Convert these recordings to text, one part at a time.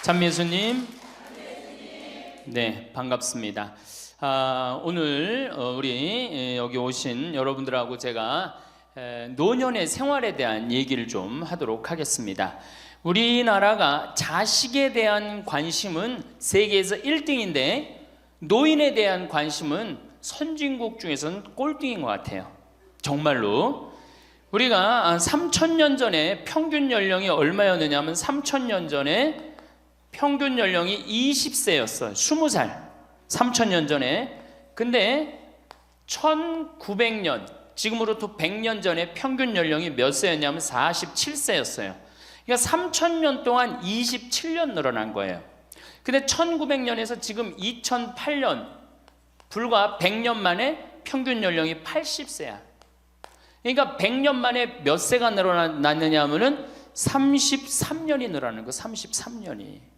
참예수님, 네, 반갑습니다. 오늘 우리 여기 오신 여러분들하고 제가 노년의 생활에 대한 얘기를 좀 하도록 하겠습니다. 우리나라가 자식에 대한 관심은 세계에서 1등인데 노인에 대한 관심은 선진국 중에서는 꼴등인 것 같아요. 정말로. 우리가 3,000년 전에 평균 연령이 얼마였느냐 하면 3,000년 전에 평균 연령이 20세였어요. 20살. 3,000년 전에. 근데 1900년, 지금으로부터 100년 전에 평균 연령이 몇 세였냐면 47세였어요. 그러니까 3,000년 동안 27년 늘어난 거예요. 근데 1900년에서 지금 2008년, 불과 100년 만에 평균 연령이 80세야. 그러니까 100년 만에 몇 세가 늘어났느냐 하면은 33년이 늘어나는 거, 33년이.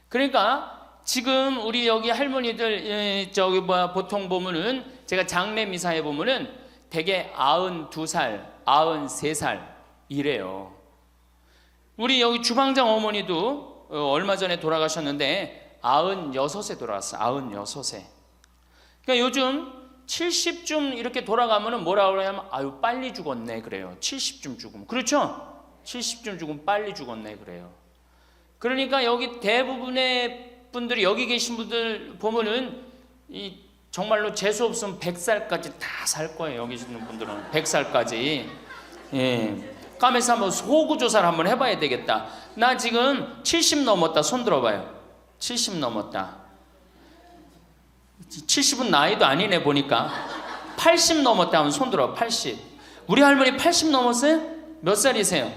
그러니까 지금 우리 여기 할머니들 보통 보면은 제가 장례 미사에 보면은 대개 92살, 93살 이래요. 우리 여기 주방장 어머니도 얼마 전에 돌아가셨는데 96세 돌아갔어요. 96세. 그러니까 요즘 70쯤 이렇게 돌아가면은 뭐라 그러냐면 아유 빨리 죽었네 그래요. 70쯤 죽으면. 그렇죠? 70쯤 죽으면 빨리 죽었네 그래요. 그러니까 여기 대부분의 분들이 여기 계신 분들 보면은 이 정말로 재수 없으면 100살까지 다 살 거예요. 여기 있는 분들은 100살까지. 예. 까매서 한번 호구 조사를 한번 해봐야 되겠다. 나 지금 70 넘었다. 손 들어봐요. 70 넘었다. 70은 나이도 아니네 보니까. 80 넘었다 하면 손 들어. 80. 우리 할머니 80 넘었어요? 몇 살이세요?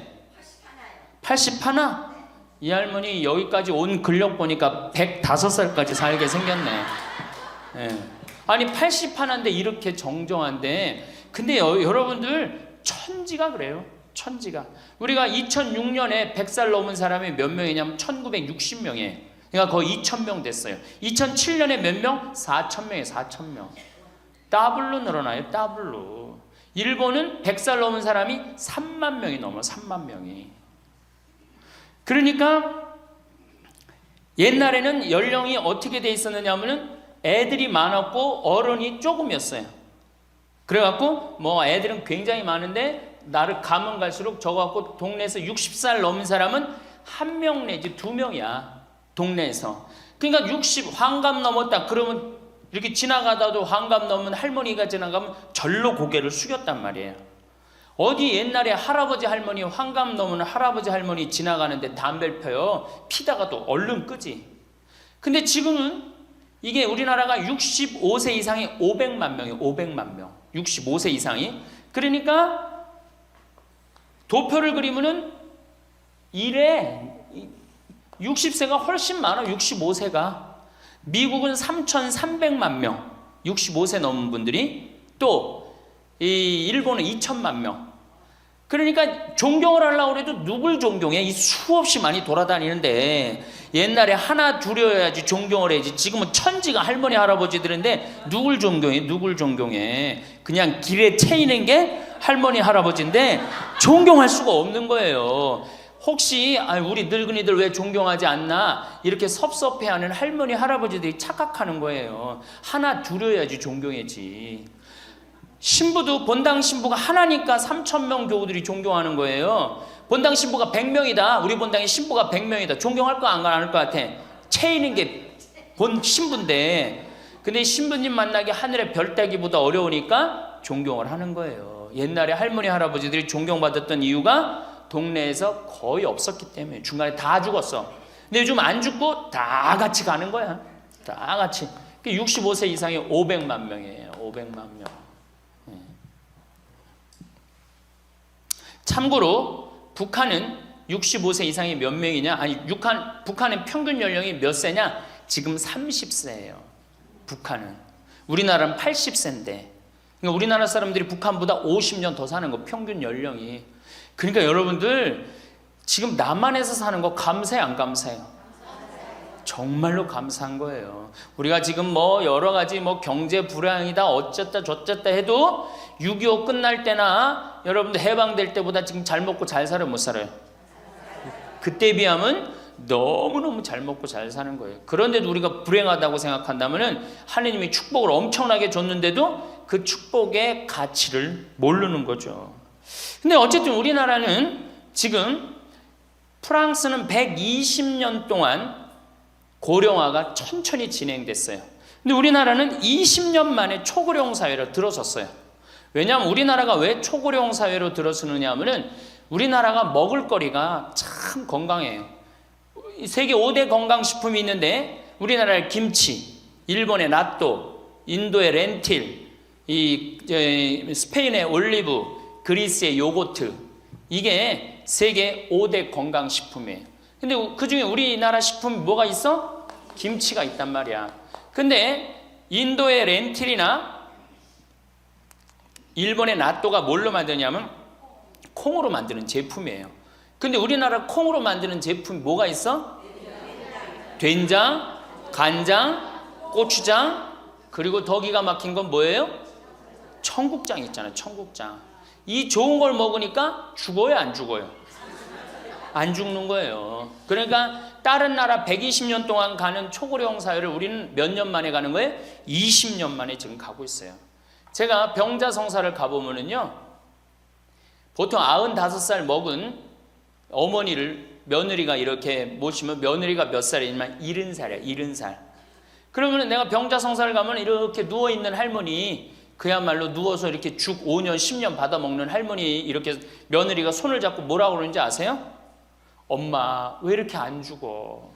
81? 이 할머니 여기까지 온 근력 보니까 105살까지 살게 생겼네. 예. 아니 81인데 이렇게 정정한데, 근데 여러분들 천지가 그래요. 천지가. 우리가 2006년에 100살 넘은 사람이 몇 명이냐면 1960명이에요. 그러니까 거의 2,000명 됐어요. 2007년에 몇 명? 4,000명이에요. 4,000명. 더블로 늘어나요. 더블로. 일본은 100살 넘은 사람이 3만 명이 넘어. 3만 명이. 그러니까 옛날에는 연령이 어떻게 돼 있었느냐 하면은 애들이 많았고 어른이 조금이었어요. 그래갖고 뭐 애들은 굉장히 많은데 나를 가면 갈수록 적어갖고 동네에서 60살 넘은 사람은 1명 내지 2명이야. 동네에서. 그러니까 60 환갑 넘었다 그러면 이렇게 지나가다도 환갑 넘은 할머니가 지나가면 절로 고개를 숙였단 말이에요. 어디 옛날에 할아버지 할머니 환갑 넘은 할아버지 할머니 지나가는데 담배를 펴요. 피다가도 얼른 끄지. 근데 지금은 이게 우리나라가 65세 이상이 500만 명이에요. 500만 명. 65세 이상이. 그러니까 도표를 그리면은 이래 60세가 훨씬 많아. 65세가. 미국은 3,300만 명. 65세 넘은 분들이. 또 이 일본은 2천만 명. 그러니까 존경을 하려고 해도 누굴 존경해? 이 수없이 많이 돌아다니는데 옛날에 하나 둘이어야지 존경을 해야지. 지금은 천지가 할머니 할아버지들인데 누굴 존경해? 누굴 존경해? 그냥 길에 채이는 게 할머니 할아버지인데 존경할 수가 없는 거예요. 혹시 우리 늙은이들 왜 존경하지 않나 이렇게 섭섭해하는 할머니 할아버지들이 착각하는 거예요. 하나 둘이어야지 존경해지. 신부도 본당 신부가 하나니까 3,000명 교우들이 존경하는 거예요. 본당 신부가 100명이다. 우리 본당에 신부가 100명이다. 존경할 거 안 할 것 같아. 채이는 게 본 신부인데, 근데 신부님 만나기 하늘의 별 따기보다 어려우니까 존경을 하는 거예요. 옛날에 할머니 할아버지들이 존경받았던 이유가 동네에서 거의 없었기 때문에. 중간에 다 죽었어. 근데 요즘 안 죽고 다 같이 가는 거야. 다 같이. 65세 이상이 500만 명이에요. 500만 명. 참고로 북한은 65세 이상이 몇 명이냐? 아니 북한은 평균 연령이 몇 세냐? 지금 30세예요. 북한은. 우리나라는 80세인데. 그러니까 우리나라 사람들이 북한보다 50년 더 사는 거 평균 연령이. 그러니까 여러분들 지금 남한에서 사는 거 감사해 안 감사해요? 정말로 감사한 거예요. 우리가 지금 뭐 여러 가지 뭐 경제 불황이다 어쨌다 저쨌다 해도 6.25 끝날 때나 여러분들 해방될 때보다 지금 잘 먹고 잘 살아요 못 살아요? 그때에 비하면 너무너무 잘 먹고 잘 사는 거예요. 그런데도 우리가 불행하다고 생각한다면은 하느님이 축복을 엄청나게 줬는데도 그 축복의 가치를 모르는 거죠. 근데 어쨌든 우리나라는 지금 프랑스는 120년 동안 고령화가 천천히 진행됐어요. 근데 우리나라는 20년 만에 초고령 사회로 들어섰어요. 왜냐하면 우리나라가 왜 초고령 사회로 들어서느냐 하면은 우리나라가 먹을거리가 참 건강해요. 세계 5대 건강식품이 있는데 우리나라의 김치, 일본의 나또, 인도의 렌틸, 스페인의 올리브, 그리스의 요거트, 이게 세계 5대 건강식품이에요. 근데 그 중에 우리나라 식품이 뭐가 있어? 김치가 있단 말이야. 근데 인도의 렌틸이나 일본의 나또가 뭘로 만드냐면 콩으로 만드는 제품이에요. 근데 우리나라 콩으로 만드는 제품이 뭐가 있어? 된장, 간장, 고추장, 그리고 더 기가 막힌 건 뭐예요? 청국장 있잖아요. 청국장. 이 좋은 걸 먹으니까 죽어요, 안 죽어요? 안 죽는 거예요. 그러니까 다른 나라 120년 동안 가는 초고령 사회를 우리는 몇 년 만에 가는 거예요? 20년 만에 지금 가고 있어요. 제가 병자성사를 가보면은요, 보통 95살 먹은 어머니를 며느리가 이렇게 모시면 며느리가 몇 살이냐면 70살이야, 70살. 그러면 내가 병자성사를 가면 이렇게 누워있는 할머니, 그야말로 누워서 이렇게 죽 5년, 10년 받아 먹는 할머니, 이렇게 며느리가 손을 잡고 뭐라고 그러는지 아세요? 엄마, 왜 이렇게 안 죽어?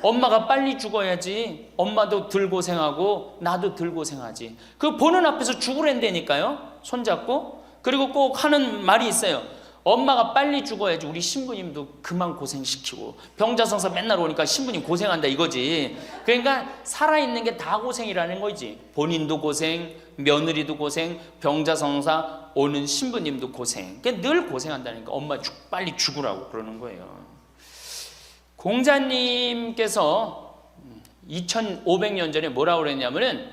엄마가 빨리 죽어야지. 엄마도 덜 고생하고 나도 덜 고생하지. 그 보는 앞에서 죽으랜다니까요. 손잡고. 그리고 꼭 하는 말이 있어요. 엄마가 빨리 죽어야지 우리 신부님도 그만 고생시키고. 병자성사 맨날 오니까 신부님 고생한다 이거지. 그러니까 살아있는 게 다 고생이라는 거지. 본인도 고생, 며느리도 고생, 병자성사 오는 신부님도 고생. 그러니까 늘 고생한다니까. 엄마 빨리 죽으라고 그러는 거예요. 공자님께서 2500년 전에 뭐라고 그랬냐면은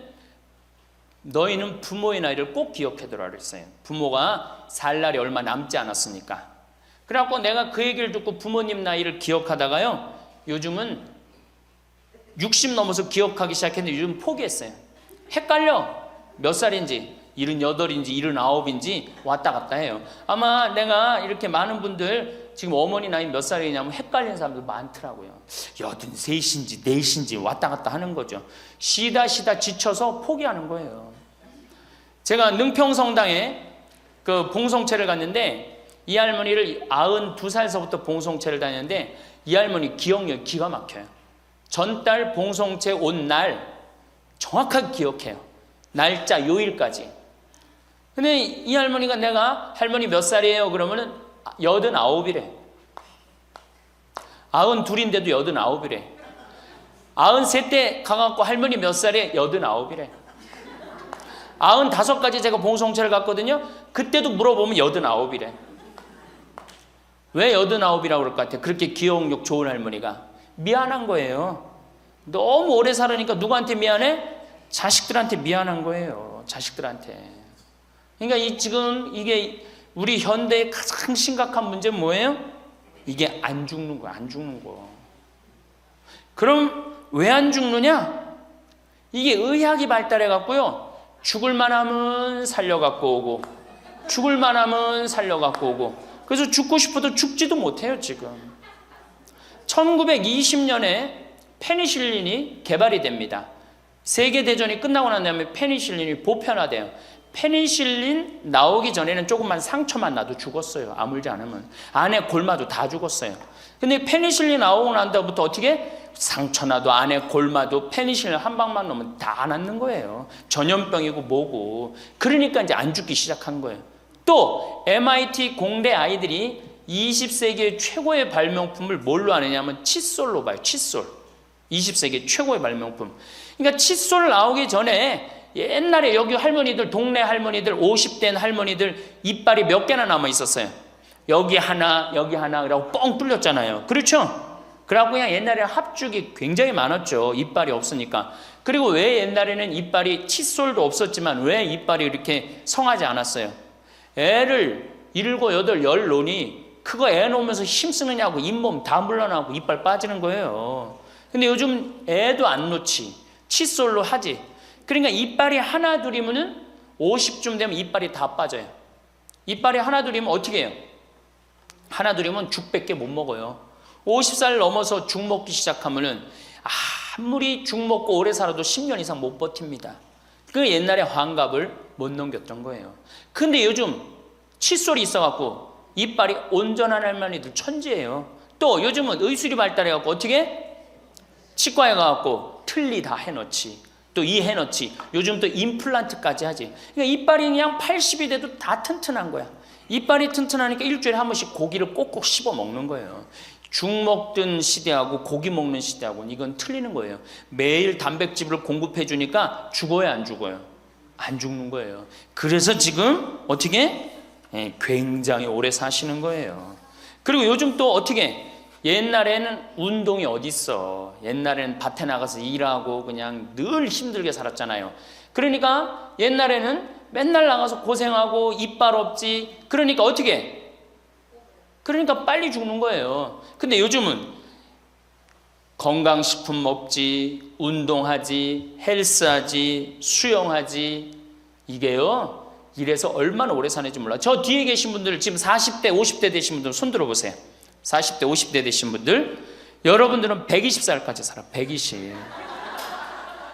너희는 부모의 나이를 꼭 기억해두라 그랬어요. 부모가 살 날이 얼마 남지 않았으니까. 그래갖고 내가 그 얘기를 듣고 부모님 나이를 기억하다가요, 요즘은 60 넘어서 기억하기 시작했는데 요즘 포기했어요. 헷갈려. 몇 살인지 78인지 79인지 왔다 갔다 해요. 아마 내가 이렇게 많은 분들 지금 어머니 나이 몇 살이냐면 헷갈리는 사람들 많더라고요. 83인지 4인지 왔다 갔다 하는 거죠. 쉬다 지쳐서 포기하는 거예요. 제가 능평성당에 그 봉송체를 갔는데 이 할머니를 92살서부터 봉송체를 다녔는데 이 할머니 기억력이 기가 막혀요. 전달 봉송체 온 날 정확하게 기억해요. 날짜 요일까지. 근데 이 할머니가 내가 할머니 몇 살이에요? 그러면은 89이래. 92인데도 89이래. 93때 가갖고 할머니 몇 살에 89이래. 95까지 제가 봉송체를 갔거든요. 그때도 물어보면 89이래. 왜 89이라고 그럴 것 같아요? 그렇게 기억력 좋은 할머니가. 미안한 거예요. 너무 오래 살으니까 누구한테 미안해? 자식들한테 미안한 거예요. 자식들한테. 그러니까 지금 이게 우리 현대의 가장 심각한 문제는 뭐예요? 이게 안 죽는 거, 안 죽는 거. 그럼 왜 안 죽느냐? 이게 의학이 발달해갖고요. 죽을만 하면 살려갖고 오고, 죽을만 하면 살려갖고 오고, 그래서 죽고 싶어도 죽지도 못해요, 지금. 1920년에 페니실린이 개발이 됩니다. 세계대전이 끝나고 난 다음에 페니실린이 보편화돼요. 페니실린 나오기 전에는 조금만 상처만 나도 죽었어요. 아물지 않으면. 안에 골마도 다 죽었어요. 근데 페니실린 나오고 난 다음부터 어떻게? 상처 나도 안에 골마도 페니실린 한 방만 넣으면 다 낫는 거예요. 전염병이고 뭐고. 그러니까 이제 안 죽기 시작한 거예요. 또 MIT 공대 아이들이 20세기의 최고의 발명품을 뭘로 아느냐면 칫솔로 봐요. 칫솔. 20세기 최고의 발명품. 그러니까 칫솔 나오기 전에 옛날에 여기 할머니들, 동네 할머니들, 50된 할머니들 이빨이 몇 개나 남아 있었어요. 여기 하나, 여기 하나, 그러고 뻥 뚫렸잖아요. 그렇죠? 그래갖고 그냥 옛날에는 합죽이 굉장히 많았죠. 이빨이 없으니까. 그리고 왜 옛날에는 이빨이 칫솔도 없었지만 왜 이빨이 이렇게 성하지 않았어요? 애를 7, 8, 10 놓으니 그거 애 놓으면서 힘쓰느냐고 잇몸 다 물러나고 이빨 빠지는 거예요. 근데 요즘 애도 안 놓지. 칫솔로 하지. 그러니까 이빨이 하나 둘이면은 50쯤 되면 이빨이 다 빠져요. 이빨이 하나 둘이면 어떻게 해요? 하나 둘이면 죽밖에 못 먹어요. 50살 넘어서 죽 먹기 시작하면은 아무리 죽 먹고 오래 살아도 10년 이상 못 버팁니다. 그 옛날에 환갑을 못 넘겼던 거예요. 근데 요즘 칫솔이 있어갖고 이빨이 온전한 할머니들 천지예요. 또 요즘은 의술이 발달해갖고 어떻게? 치과에 가갖고 틀니 다 해놓지. 또 이 해놓지. 요즘 또 임플란트까지 하지. 그러니까 이빨이 그냥 80이 돼도 다 튼튼한 거야. 이빨이 튼튼하니까 일주일에 한 번씩 고기를 꼭꼭 씹어 먹는 거예요. 죽 먹던 시대하고 고기 먹는 시대하고는 이건 틀리는 거예요. 매일 단백질을 공급해 주니까 죽어요, 안 죽어요? 안 죽는 거예요. 그래서 지금 어떻게? 굉장히 오래 사시는 거예요. 그리고 요즘 또 어떻게? 옛날에는 운동이 어딨어. 옛날에는 밭에 나가서 일하고 그냥 늘 힘들게 살았잖아요. 그러니까 옛날에는 맨날 나가서 고생하고 이빨 없지. 그러니까 어떻게? 그러니까 빨리 죽는 거예요. 근데 요즘은 건강식품 먹지, 운동하지, 헬스하지, 수영하지. 이게요, 이래서 얼마나 오래 사는지 몰라. 저 뒤에 계신 분들, 지금 40대, 50대 되신 분들 손 들어보세요. 40대, 50대 되신 분들, 여러분들은 120살까지 살아. 120.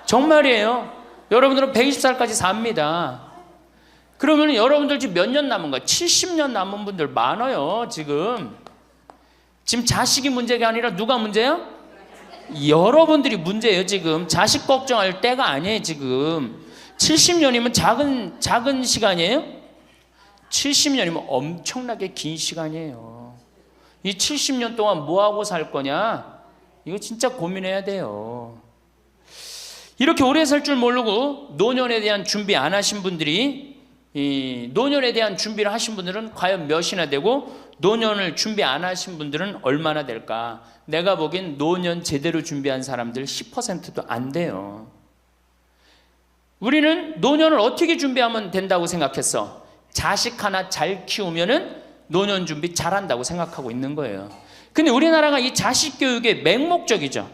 정말이에요. 여러분들은 120살까지 삽니다. 그러면 여러분들 지금 몇 년 남은 거야? 70년 남은 분들 많아요. 지금 자식이 문제가 아니라 누가 문제야? 여러분들이 문제예요. 지금 자식 걱정할 때가 아니에요. 지금 70년이면 작은 시간이에요? 70년이면 엄청나게 긴 시간이에요. 이 70년 동안 뭐하고 살 거냐? 이거 진짜 고민해야 돼요. 이렇게 오래 살 줄 모르고 노년에 대한 준비 안 하신 분들이, 이 노년에 대한 준비를 하신 분들은 과연 몇이나 되고, 노년을 준비 안 하신 분들은 얼마나 될까? 내가 보기엔 노년 제대로 준비한 사람들 10%도 안 돼요. 우리는 노년을 어떻게 준비하면 된다고 생각했어? 자식 하나 잘 키우면은 노년 준비 잘한다고 생각하고 있는 거예요. 근데 우리나라가 이 자식 교육의 맹목적이죠.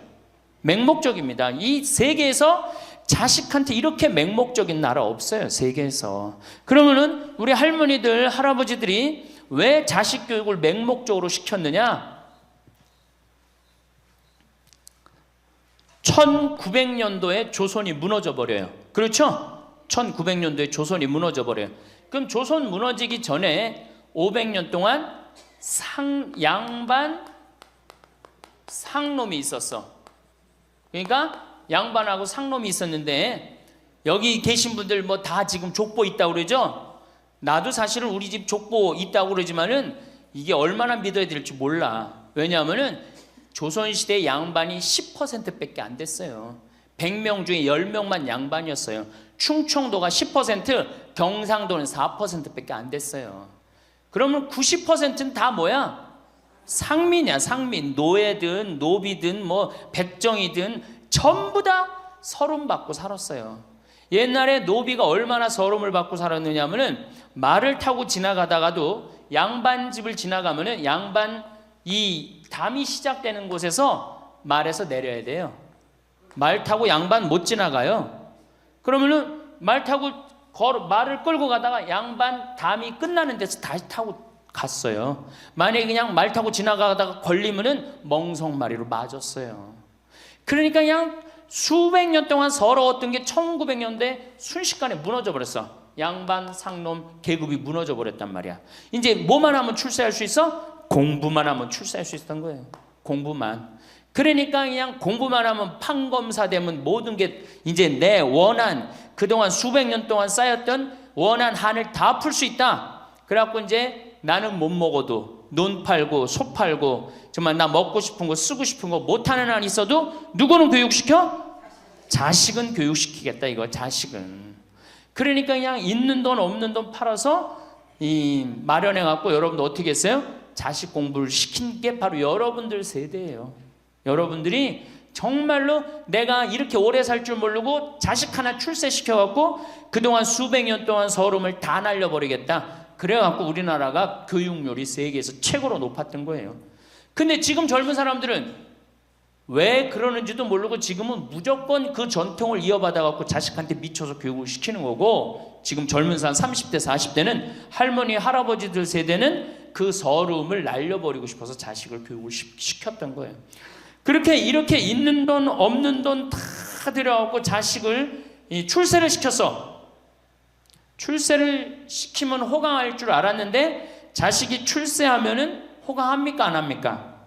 맹목적입니다. 이 세계에서 자식한테 이렇게 맹목적인 나라 없어요. 세계에서. 그러면은 우리 할머니들, 할아버지들이 왜 자식 교육을 맹목적으로 시켰느냐? 1900년도에 조선이 무너져 버려요. 그렇죠? 1900년도에 조선이 무너져 버려요. 그럼 조선 무너지기 전에 500년 동안 양반 상놈이 있었어. 그러니까 양반하고 상놈이 있었는데, 여기 계신 분들 뭐 다 지금 족보 있다고 그러죠? 나도 사실은 우리 집 족보 있다고 그러지만은 이게 얼마나 믿어야 될지 몰라. 왜냐하면은 조선시대 양반이 10%밖에 안 됐어요. 100명 중에 10명만 양반이었어요. 충청도가 10%, 경상도는 4%밖에 안 됐어요. 그러면 90%는 다 뭐야? 상민이야, 상민. 노예든 노비든 뭐 백정이든 전부 다 서름 받고 살았어요. 옛날에 노비가 얼마나 서름을 받고 살았느냐 하면은, 말을 타고 지나가다가도 양반 집을 지나가면은 양반 이 담이 시작되는 곳에서 말에서 내려야 돼요. 말 타고 양반 못 지나가요. 그러면은 말 타고 말을 끌고 가다가 양반 담이 끝나는 데서 다시 타고 갔어요. 만약에 그냥 말 타고 지나가다가 걸리면은 멍석마리로 맞았어요. 그러니까 그냥 수백 년 동안 서러웠던 게 1900년대 순식간에 무너져 버렸어. 양반, 상놈, 계급이 무너져 버렸단 말이야. 이제 뭐만 하면 출세할 수 있어? 공부만 하면 출세할 수 있었던 거예요. 공부만. 그러니까 그냥 공부만 하면 판검사 되면 모든 게 이제 내 원한, 그동안 수백 년 동안 쌓였던 원한 한을 다 풀 수 있다. 그래갖고 이제 나는 못 먹어도 논 팔고 소 팔고 정말 나 먹고 싶은 거 쓰고 싶은 거 못하는 한 있어도 누구는 교육시켜? 자식은 교육시키겠다 이거. 자식은. 그러니까 그냥 있는 돈 없는 돈 팔아서 마련해갖고 여러분들 어떻게 했어요? 자식 공부를 시킨 게 바로 여러분들 세대예요. 여러분들이 정말로 내가 이렇게 오래 살 줄 모르고 자식 하나 출세시켜갖고 그동안 수백 년 동안 서름을 다 날려버리겠다. 그래갖고 우리나라가 교육률이 세계에서 최고로 높았던 거예요. 근데 지금 젊은 사람들은 왜 그러는지도 모르고 지금은 무조건 그 전통을 이어받아갖고 자식한테 미쳐서 교육을 시키는 거고, 지금 젊은 사람 30대 40대는 할머니 할아버지들 세대는 그 서러움을 날려버리고 싶어서 자식을 교육을 시켰던 거예요. 그렇게 이렇게 있는 돈 없는 돈 다 들여갖고 자식을 출세를 시켰어. 출세를 시키면 호강할 줄 알았는데 자식이 출세하면은 호강합니까 안 합니까?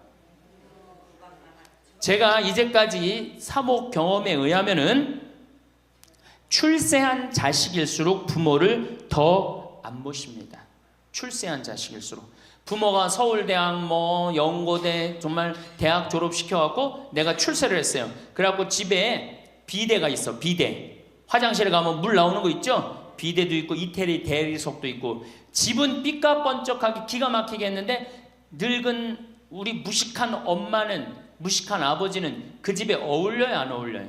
제가 이제까지 사목 경험에 의하면은 출세한 자식일수록 부모를 더 안 모십니다. 출세한 자식일수록. 부모가 서울대학 뭐 연고대 정말 대학 졸업시켜갖고 내가 출세를 했어요. 그래갖고 집에 비데가 있어. 비데. 화장실에 가면 물 나오는 거 있죠? 비데도 있고 이태리 대리석도 있고, 집은 삐까번쩍하게 기가 막히게 했는데 늙은 우리 무식한 엄마는, 무식한 아버지는 그 집에 어울려요 안 어울려요?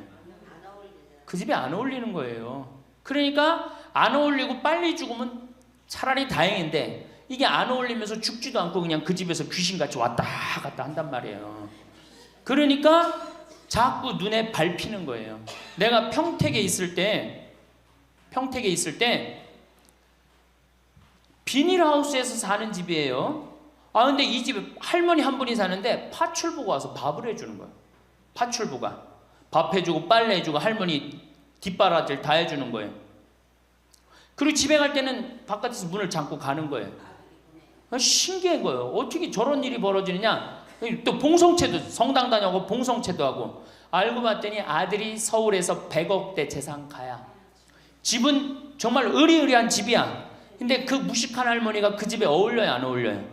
그 집에 안 어울리는 거예요. 그러니까 안 어울리고 빨리 죽으면 차라리 다행인데, 이게 안 어울리면서 죽지도 않고 그냥 그 집에서 귀신같이 왔다 갔다 한단 말이에요. 그러니까 자꾸 눈에 밟히는 거예요. 내가 평택에 있을 때 비닐하우스에서 사는 집이에요. 근데 이 집에 할머니 한 분이 사는데 파출부가 와서 밥을 해주는 거예요. 파출부가 밥 해주고 빨래 해주고 할머니 뒷바라지를 다 해주는 거예요. 그리고 집에 갈 때는 바깥에서 문을 잠고 가는 거예요. 신기한 거예요. 어떻게 저런 일이 벌어지느냐. 또 봉송체도, 성당 다녀고 봉송체도 하고. 알고 봤더니 아들이 서울에서 100억대 재산가야. 집은 정말 으리으리한 집이야. 근데 그 무식한 할머니가 그 집에 어울려요 안 어울려요?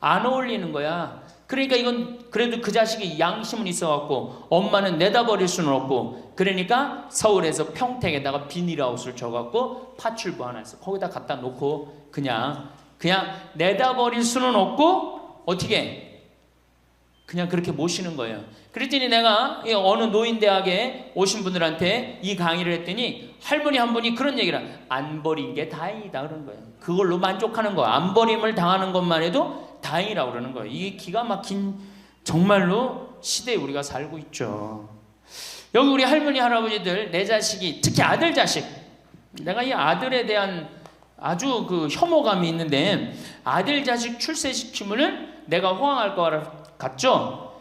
안 어울리는 거야. 그러니까 이건 그래도 그 자식이 양심은 있어갖고 엄마는 내다버릴 수는 없고, 그러니까 서울에서 평택에다가 비닐하우스를 줘갖고 파출부 하나 있어. 거기다 갖다 놓고 그냥 내다버릴 수는 없고 어떻게 그냥 그렇게 모시는 거예요. 그랬더니 내가 어느 노인대학에 오신 분들한테 이 강의를 했더니 할머니 한 분이 그런 얘기를, 안 버린 게 다행이다 그러는 거예요. 그걸로 만족하는 거예요. 안 버림을 당하는 것만 해도 다행이라고 그러는 거예요. 이게 기가 막힌 정말로 시대에 우리가 살고 있죠. 여기 우리 할머니 할아버지들, 내 자식이, 특히 아들 자식, 내가 이 아들에 대한 아주 그 혐오감이 있는데, 아들 자식 출세시키면은 내가 호강할 것 같죠?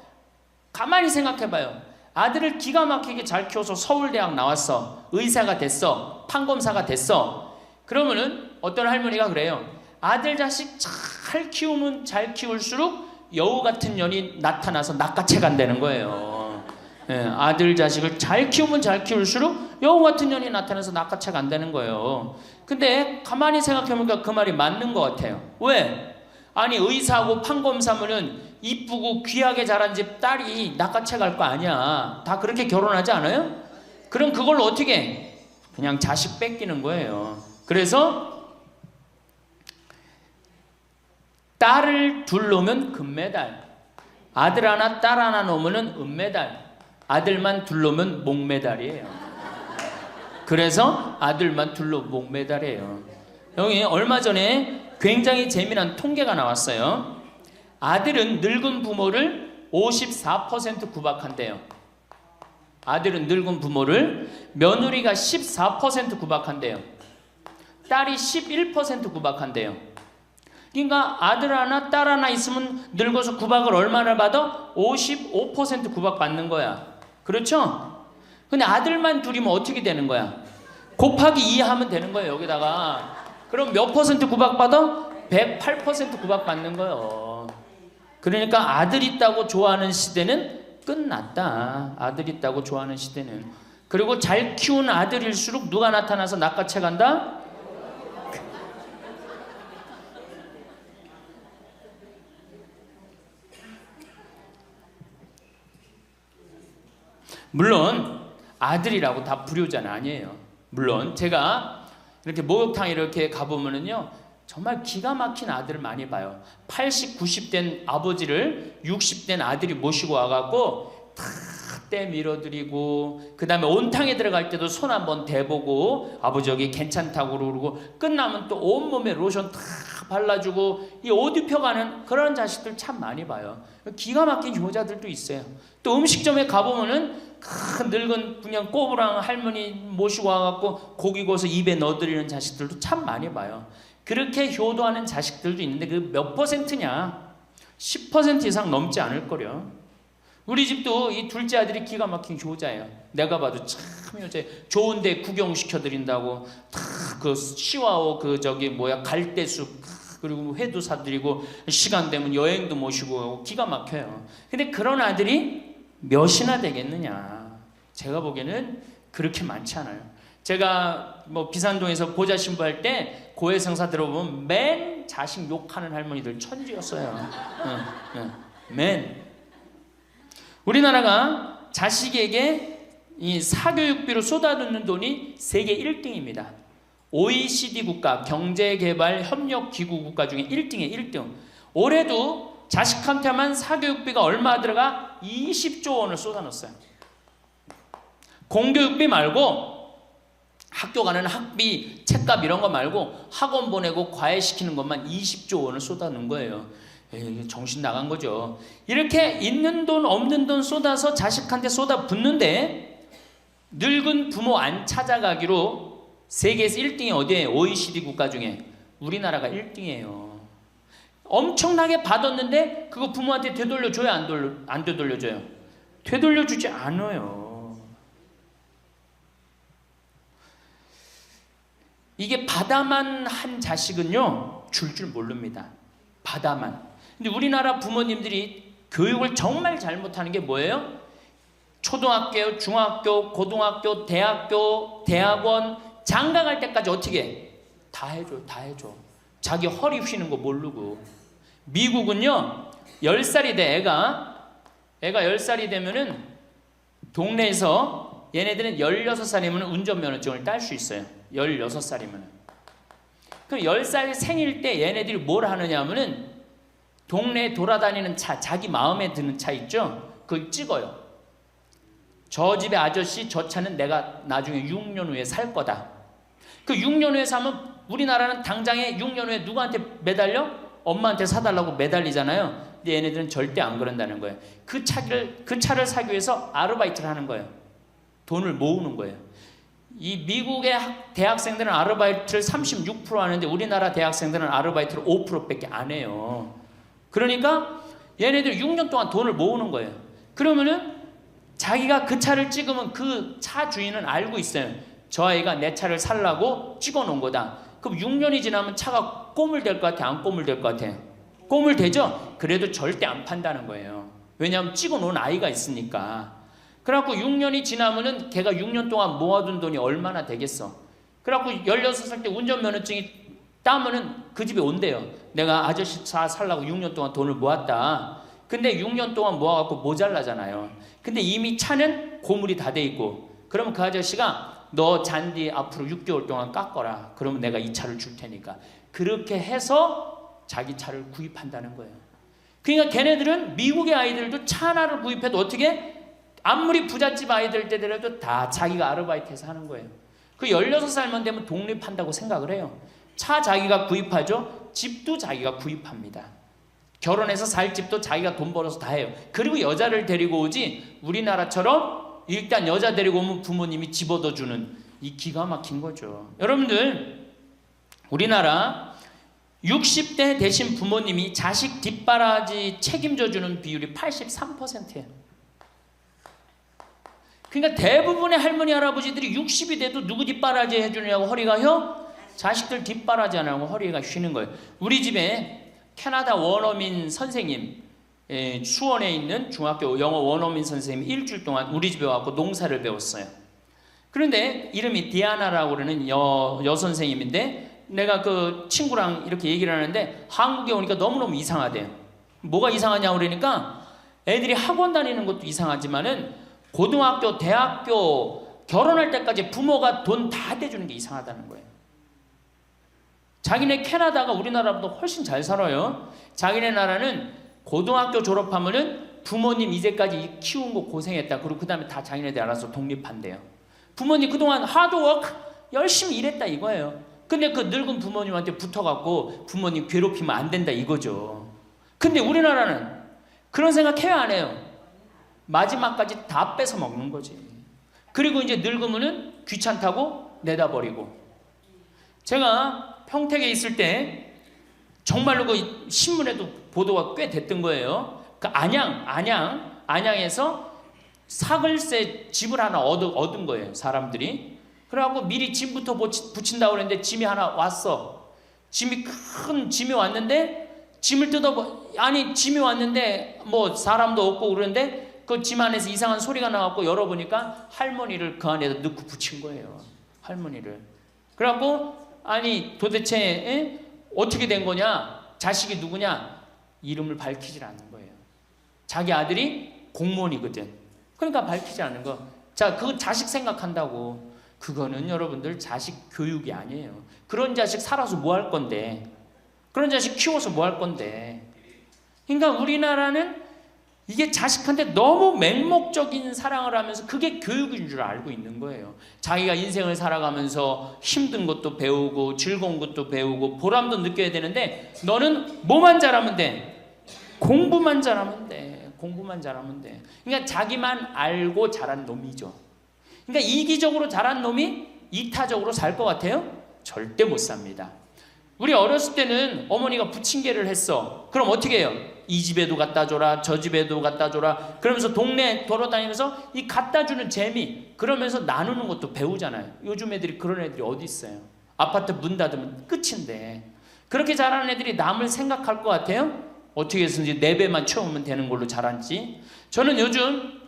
가만히 생각해봐요. 아들을 기가 막히게 잘 키워서 서울대학 나왔어, 의사가 됐어, 판검사가 됐어. 그러면은 어떤 할머니가 그래요. 아들 자식 잘 키우면 잘 키울수록 여우 같은 년이 나타나서 낚아채 간다는 거예요. 아들 자식을 잘 키우면 잘 키울수록 여우 같은 년이 나타나서 낚아채 간다는 거예요. 근데 가만히 생각해보니까 그 말이 맞는 것 같아요. 왜? 아니 의사하고 판검사면은 이쁘고 귀하게 자란 집 딸이 낚아채 갈 거 아니야. 다 그렇게 결혼하지 않아요? 그럼 그걸 어떻게 해? 그냥 자식 뺏기는 거예요. 그래서 딸을 둘 놓으면 금메달, 아들 하나 딸 하나 놓으면 은메달, 아들만 둘 놓으면 목메달이에요. 그래서 아들만 둘 놓으면 목메달이에요. 여기 얼마 전에 굉장히 재미난 통계가 나왔어요. 아들은 늙은 부모를 54% 구박한대요. 아들은 늙은 부모를, 며느리가 14% 구박한대요. 딸이 11% 구박한대요. 그러니까 아들 하나 딸 하나 있으면 늙어서 구박을 얼마나 받아? 55% 구박 받는 거야. 그렇죠? 근데 아들만 둘이면 어떻게 되는 거야? 곱하기 2 하면 되는 거예요. 여기다가. 그럼 몇 퍼센트 구박 받아? 108% 구박 받는 거예요. 그러니까 아들 있다고 좋아하는 시대는 끝났다. 아들 있다고 좋아하는 시대는. 그리고 잘 키운 아들일수록 누가 나타나서 낚아채 간다? 물론 아들이라고 다 불효자는 아니에요. 물론 제가 이렇게 목욕탕 이렇게 가보면은요, 정말 기가 막힌 아들을 많이 봐요. 80, 90된 아버지를 60된 아들이 모시고 와갖고 다 때 밀어드리고, 그 다음에 온탕에 들어갈 때도 손 한번 대보고 아버지 여기 괜찮다고 그러고, 끝나면 또 온몸에 로션 다 발라주고, 이 옷 입혀가는 그런 자식들 참 많이 봐요. 기가 막힌 효자들도 있어요. 또 음식점에 가보면은 큰 늙은 그냥 꼬부랑 할머니 모시고 와갖고 고기 구워서 입에 넣어드리는 자식들도 참 많이 봐요. 그렇게 효도하는 자식들도 있는데 그 몇 퍼센트냐? 10% 이상 넘지 않을 거려. 우리 집도 이 둘째 아들이 기가 막힌 효자예요. 내가 봐도 참 효자. 좋은데 구경시켜드린다고 다 그 시와오 그 저기 뭐야 갈대숲 그리고 회도 사드리고 시간 되면 여행도 모시고 기가 막혀요. 근데 그런 아들이 몇이나 되겠느냐? 제가 보기에는 그렇게 많지 않아요. 제가 뭐 비산동에서 보좌 신부할 때 고해성사 들어보면 맨 자식 욕하는 할머니들 천지였어요. 맨. 우리나라가 자식에게 이 사교육비로 쏟아붓는 돈이 세계 1등입니다. OECD 국가 경제개발협력기구 국가 중에 1등이에요. 1등. 올해도 자식한테만 사교육비가 얼마 들어가? 20조 원을 쏟아넣었어요. 공교육비 말고 학교 가는 학비, 책값 이런 거 말고 학원 보내고 과외시키는 것만 20조 원을 쏟아넣은 거예요. 정신 나간 거죠. 이렇게 있는 돈 없는 돈 쏟아서 자식한테 쏟아붓는데 늙은 부모 안 찾아가기로 세계에서 1등이 어디예요? OECD 국가 중에 우리나라가 1등이에요. 엄청나게 받았는데 그거 부모한테 되돌려줘요? 안 되돌려줘요? 되돌려주지 않아요. 이게 받아만 한 자식은요 줄 모릅니다. 받아만. 근데 우리나라 부모님들이 교육을 정말 잘못하는 게 뭐예요? 초등학교, 중학교, 고등학교, 대학교, 대학원 장가 갈 때까지 어떻게 해? 다 해줘. 자기 허리 휘는 거 모르고. 미국은요 10살이 돼 애가 10살이 되면은 동네에서 얘네들은 16살이면 운전면허증을 딸 수 있어요. 16살이면. 그럼 10살 생일 때 얘네들이 뭘 하느냐 하면은 동네에 돌아다니는 차, 자기 마음에 드는 차 있죠? 그걸 찍어요. 저 집의 아저씨 저 차는 내가 나중에 6년 후에 살 거다. 그 6년 후에 사면 우리나라는 당장에 6년 후에 누구한테 매달려? 엄마한테 사달라고 매달리잖아요. 근데 얘네들은 절대 안 그런다는 거예요. 그 차를 사기 위해서 아르바이트를 하는 거예요. 돈을 모으는 거예요. 이 미국의 대학생들은 아르바이트를 36% 하는데 우리나라 대학생들은 아르바이트를 5%밖에 안 해요. 그러니까 얘네들 6년 동안 돈을 모으는 거예요. 그러면은 자기가 그 차를 찍으면 그 차 주인은 알고 있어요. 저 아이가 내 차를 살라고 찍어 놓은 거다. 그럼 6년이 지나면 차가 꼬물 될 것 같아? 안 꼬물 될 것 같아? 꼬물 되죠? 그래도 절대 안 판다는 거예요. 왜냐하면 찍어 놓은 아이가 있으니까. 그래갖고 6년이 지나면은 걔가 6년 동안 모아둔 돈이 얼마나 되겠어. 그래갖고 16살 때 운전면허증이 따면은 그 집에 온대요. 내가 아저씨 차 살라고 6년 동안 돈을 모았다. 근데 6년 동안 모아갖고 모자라잖아요. 근데 이미 차는 고물이 다 돼 있고, 그러면 그 아저씨가 너 잔디 앞으로 6개월 동안 깎어라. 그러면 내가 이 차를 줄 테니까. 그렇게 해서 자기 차를 구입한다는 거예요. 그러니까 걔네들은 미국의 아이들도 차 하나를 구입해도 어떻게? 아무리 부잣집 아이들 때더라도 다 자기가 아르바이트해서 하는 거예요. 그 16살만 되면 독립한다고 생각을 해요. 차 자기가 구입하죠. 집도 자기가 구입합니다. 결혼해서 살 집도 자기가 돈 벌어서 다 해요. 그리고 여자를 데리고 오지 우리나라처럼 일단 여자 데리고 오면 부모님이 집 얻어주는 이 기가 막힌 거죠. 여러분들 우리나라 60대 되신 부모님이 자식 뒷바라지 책임져 주는 비율이 83%예요. 그러니까 대부분의 할머니 할아버지들이 60이 돼도 누구 뒷바라지 해주느냐고 허리가 휘어? 자식들 뒷바라지 안 하고 허리가 휘는 거예요. 우리 집에 캐나다 원어민 선생님, 수원에 있는 중학교 영어 원어민 선생님이 일주일 동안 우리 집에 와서 농사를 배웠어요. 그런데 이름이 디아나라고 그러는 여선생님인데 내가 그 친구랑 이렇게 얘기를 하는데 한국에 오니까 너무너무 이상하대요. 뭐가 이상하냐고 그러니까 애들이 학원 다니는 것도 이상하지만은 고등학교, 대학교 결혼할 때까지 부모가 돈 다 대주는 게 이상하다는 거예요. 자기네 캐나다가 우리나라보다 훨씬 잘 살아요. 자기네 나라는 고등학교 졸업하면은 부모님 이제까지 키운 거 고생했다. 그리고 그 다음에 다 자기네들 알아서 독립한대요. 부모님 그동안 하드워크 열심히 일했다 이거예요. 근데 그 늙은 부모님한테 붙어갖고 부모님 괴롭히면 안 된다 이거죠. 근데 우리나라는 그런 생각 해요 안 해요? 마지막까지 다 뺏어 먹는 거지. 그리고 이제 늙으면은 귀찮다고 내다버리고. 제가 평택에 있을 때 정말로 그 신문에도 보도가 꽤 됐던 거예요. 그 안양에서 사글세 집을 하나 얻은 거예요, 사람들이. 그래갖고 미리 짐부터 붙인다고 그랬는데 짐이 하나 왔어. 큰 짐이 왔는데 짐을 짐이 왔는데 뭐 사람도 없고 그러는데 그 짐 안에서 이상한 소리가 나갖고 열어보니까 할머니를 그 안에다 넣고 붙인 거예요. 할머니를. 그래갖고 아니 도대체 어떻게 된 거냐? 자식이 누구냐? 이름을 밝히질 않는 거예요. 자기 아들이 공무원이거든. 그러니까 밝히지 않는 거. 자, 그 자식 생각한다고. 그거는 여러분들 자식 교육이 아니에요. 그런 자식 살아서 뭐 할 건데. 그런 자식 키워서 뭐 할 건데. 그러니까 우리나라는 이게 자식한테 너무 맹목적인 사랑을 하면서 그게 교육인 줄 알고 있는 거예요. 자기가 인생을 살아가면서 힘든 것도 배우고 즐거운 것도 배우고 보람도 느껴야 되는데 너는 뭐만 잘하면 돼? 공부만 잘하면 돼. 공부만 잘하면 돼. 그러니까 자기만 알고 자란 놈이죠. 그러니까 이기적으로 자란 놈이 이타적으로 살 것 같아요? 절대 못 삽니다. 우리 어렸을 때는 어머니가 부침개를 했어. 그럼 어떻게 해요? 이 집에도 갖다 줘라, 저 집에도 갖다 줘라. 그러면서 동네 돌아다니면서 이 갖다 주는 재미, 그러면서 나누는 것도 배우잖아요. 요즘 애들이 그런 애들이 어디 있어요? 아파트 문 닫으면 끝인데. 그렇게 자라는 애들이 남을 생각할 것 같아요? 어떻게 해서든지 4배만 채우면 되는 걸로 자란지. 저는 요즘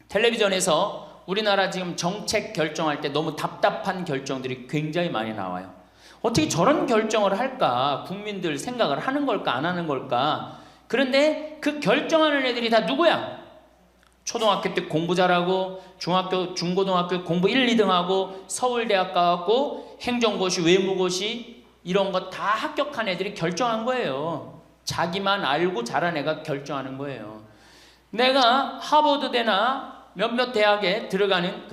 텔레비전에서 우리나라 지금 정책 결정할 때 너무 답답한 결정들이 굉장히 많이 나와요. 어떻게 저런 결정을 할까? 국민들 생각을 하는 걸까? 안 하는 걸까? 그런데 그 결정하는 애들이 다 누구야? 초등학교 때 공부 잘하고 중학교, 중고등학교 공부 1, 2등 하고 서울대학 가고 행정고시, 외무고시 이런 거 다 합격한 애들이 결정한 거예요. 자기만 알고 자란 애가 결정하는 거예요. 내가 하버드대나 몇몇 대학에 들어가는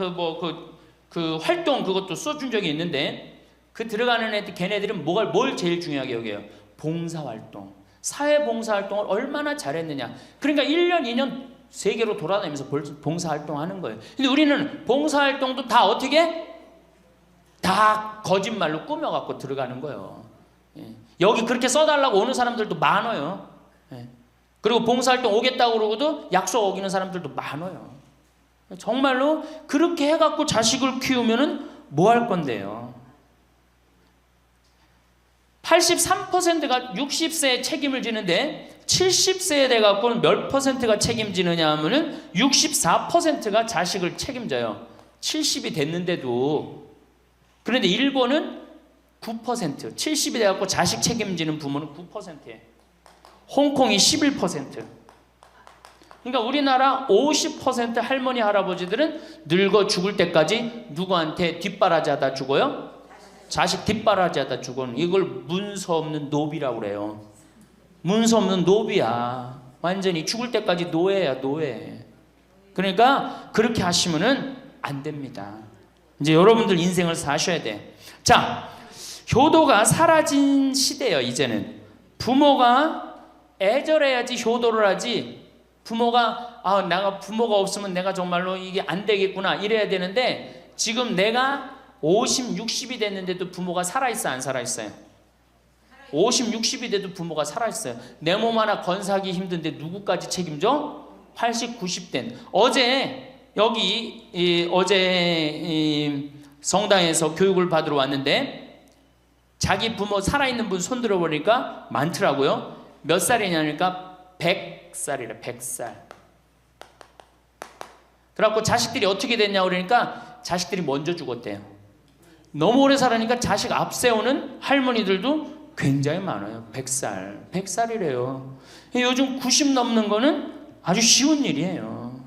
그 활동 그것도 써준 적이 있는데 그 들어가는 애들 걔네들은 뭘 제일 중요하게 여겨요? 봉사활동. 사회봉사활동을 얼마나 잘했느냐. 그러니까 1년, 2년 세계로 돌아다니면서 봉사활동하는 거예요. 근데 우리는 봉사활동도 다 어떻게? 다 거짓말로 꾸며갖고 들어가는 거예요. 여기 그렇게 써달라고 오는 사람들도 많아요. 그리고 봉사활동 오겠다고 그러고도 약속 어기는 사람들도 많아요. 정말로 그렇게 해갖고 자식을 키우면은 뭐 할 건데요? 83%가 60세에 책임을 지는데 70세에 돼갖고는 몇 %가 책임지느냐 하면은 64%가 자식을 책임져요. 70이 됐는데도. 그런데 일본은 9%, 70이 돼갖고 자식 책임지는 부모는 9%예요. 홍콩이 11%. 그러니까 우리나라 50% 할머니 할아버지들은 늙어 죽을 때까지 누구한테 뒷바라지하다 죽어요? 자식 뒷바라지하다 죽어요. 이걸 문서 없는 노비라고 그래요. 문서 없는 노비야. 완전히 죽을 때까지 노예야, 노예. 그러니까 그렇게 하시면은 안 됩니다. 이제 여러분들 인생을 사셔야 돼. 자, 효도가 사라진 시대예요. 이제는 부모가 애절해야지 효도를 하지. 부모가 내가 부모가 없으면 내가 정말로 이게 안 되겠구나 이래야 되는데 지금 내가 50, 60이 됐는데도 부모가 살아있어 안 살아있어요? 50, 60이 돼도 부모가 살아있어요. 내 몸 하나 건사하기 힘든데 누구까지 책임져? 80, 90된 어제 성당에서 교육을 받으러 왔는데 자기 부모 살아있는 분 손들어 보니까 많더라고요. 몇 살이냐니까 100살이래. 100살. 그래갖고 자식들이 어떻게 됐냐고 그러니까 자식들이 먼저 죽었대요. 너무 오래 살으니까 자식 앞세우는 할머니들도 굉장히 많아요. 100살. 100살이래요. 요즘 90 넘는 거는 아주 쉬운 일이에요.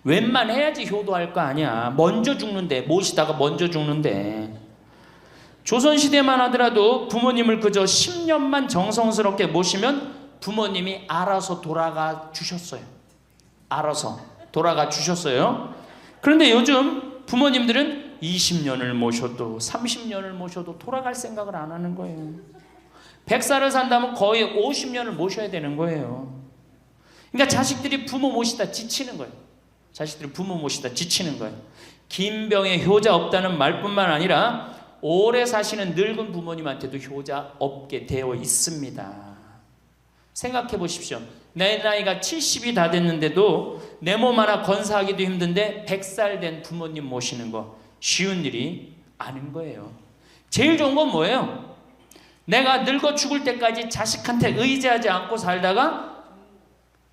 웬만해야지 효도할 거 아니야. 먼저 죽는데, 모시다가 먼저 죽는데. 조선시대만 하더라도 부모님을 그저 10년만 정성스럽게 모시면 부모님이 알아서 돌아가 주셨어요. 알아서 돌아가 주셨어요. 그런데 요즘 부모님들은 20년을 모셔도 30년을 모셔도 돌아갈 생각을 안 하는 거예요. 100살을 산다면 거의 50년을 모셔야 되는 거예요. 그러니까 자식들이 부모 모시다 지치는 거예요. 자식들이 부모 모시다 지치는 거예요. 긴 병에 효자 없다는 말뿐만 아니라 오래 사시는 늙은 부모님한테도 효자 없게 되어 있습니다. 생각해 보십시오. 내 나이가 70이 다 됐는데도 내 몸 하나 건사하기도 힘든데 100살 된 부모님 모시는 거 쉬운 일이 아닌 거예요. 제일 좋은 건 뭐예요? 내가 늙어 죽을 때까지 자식한테 의지하지 않고 살다가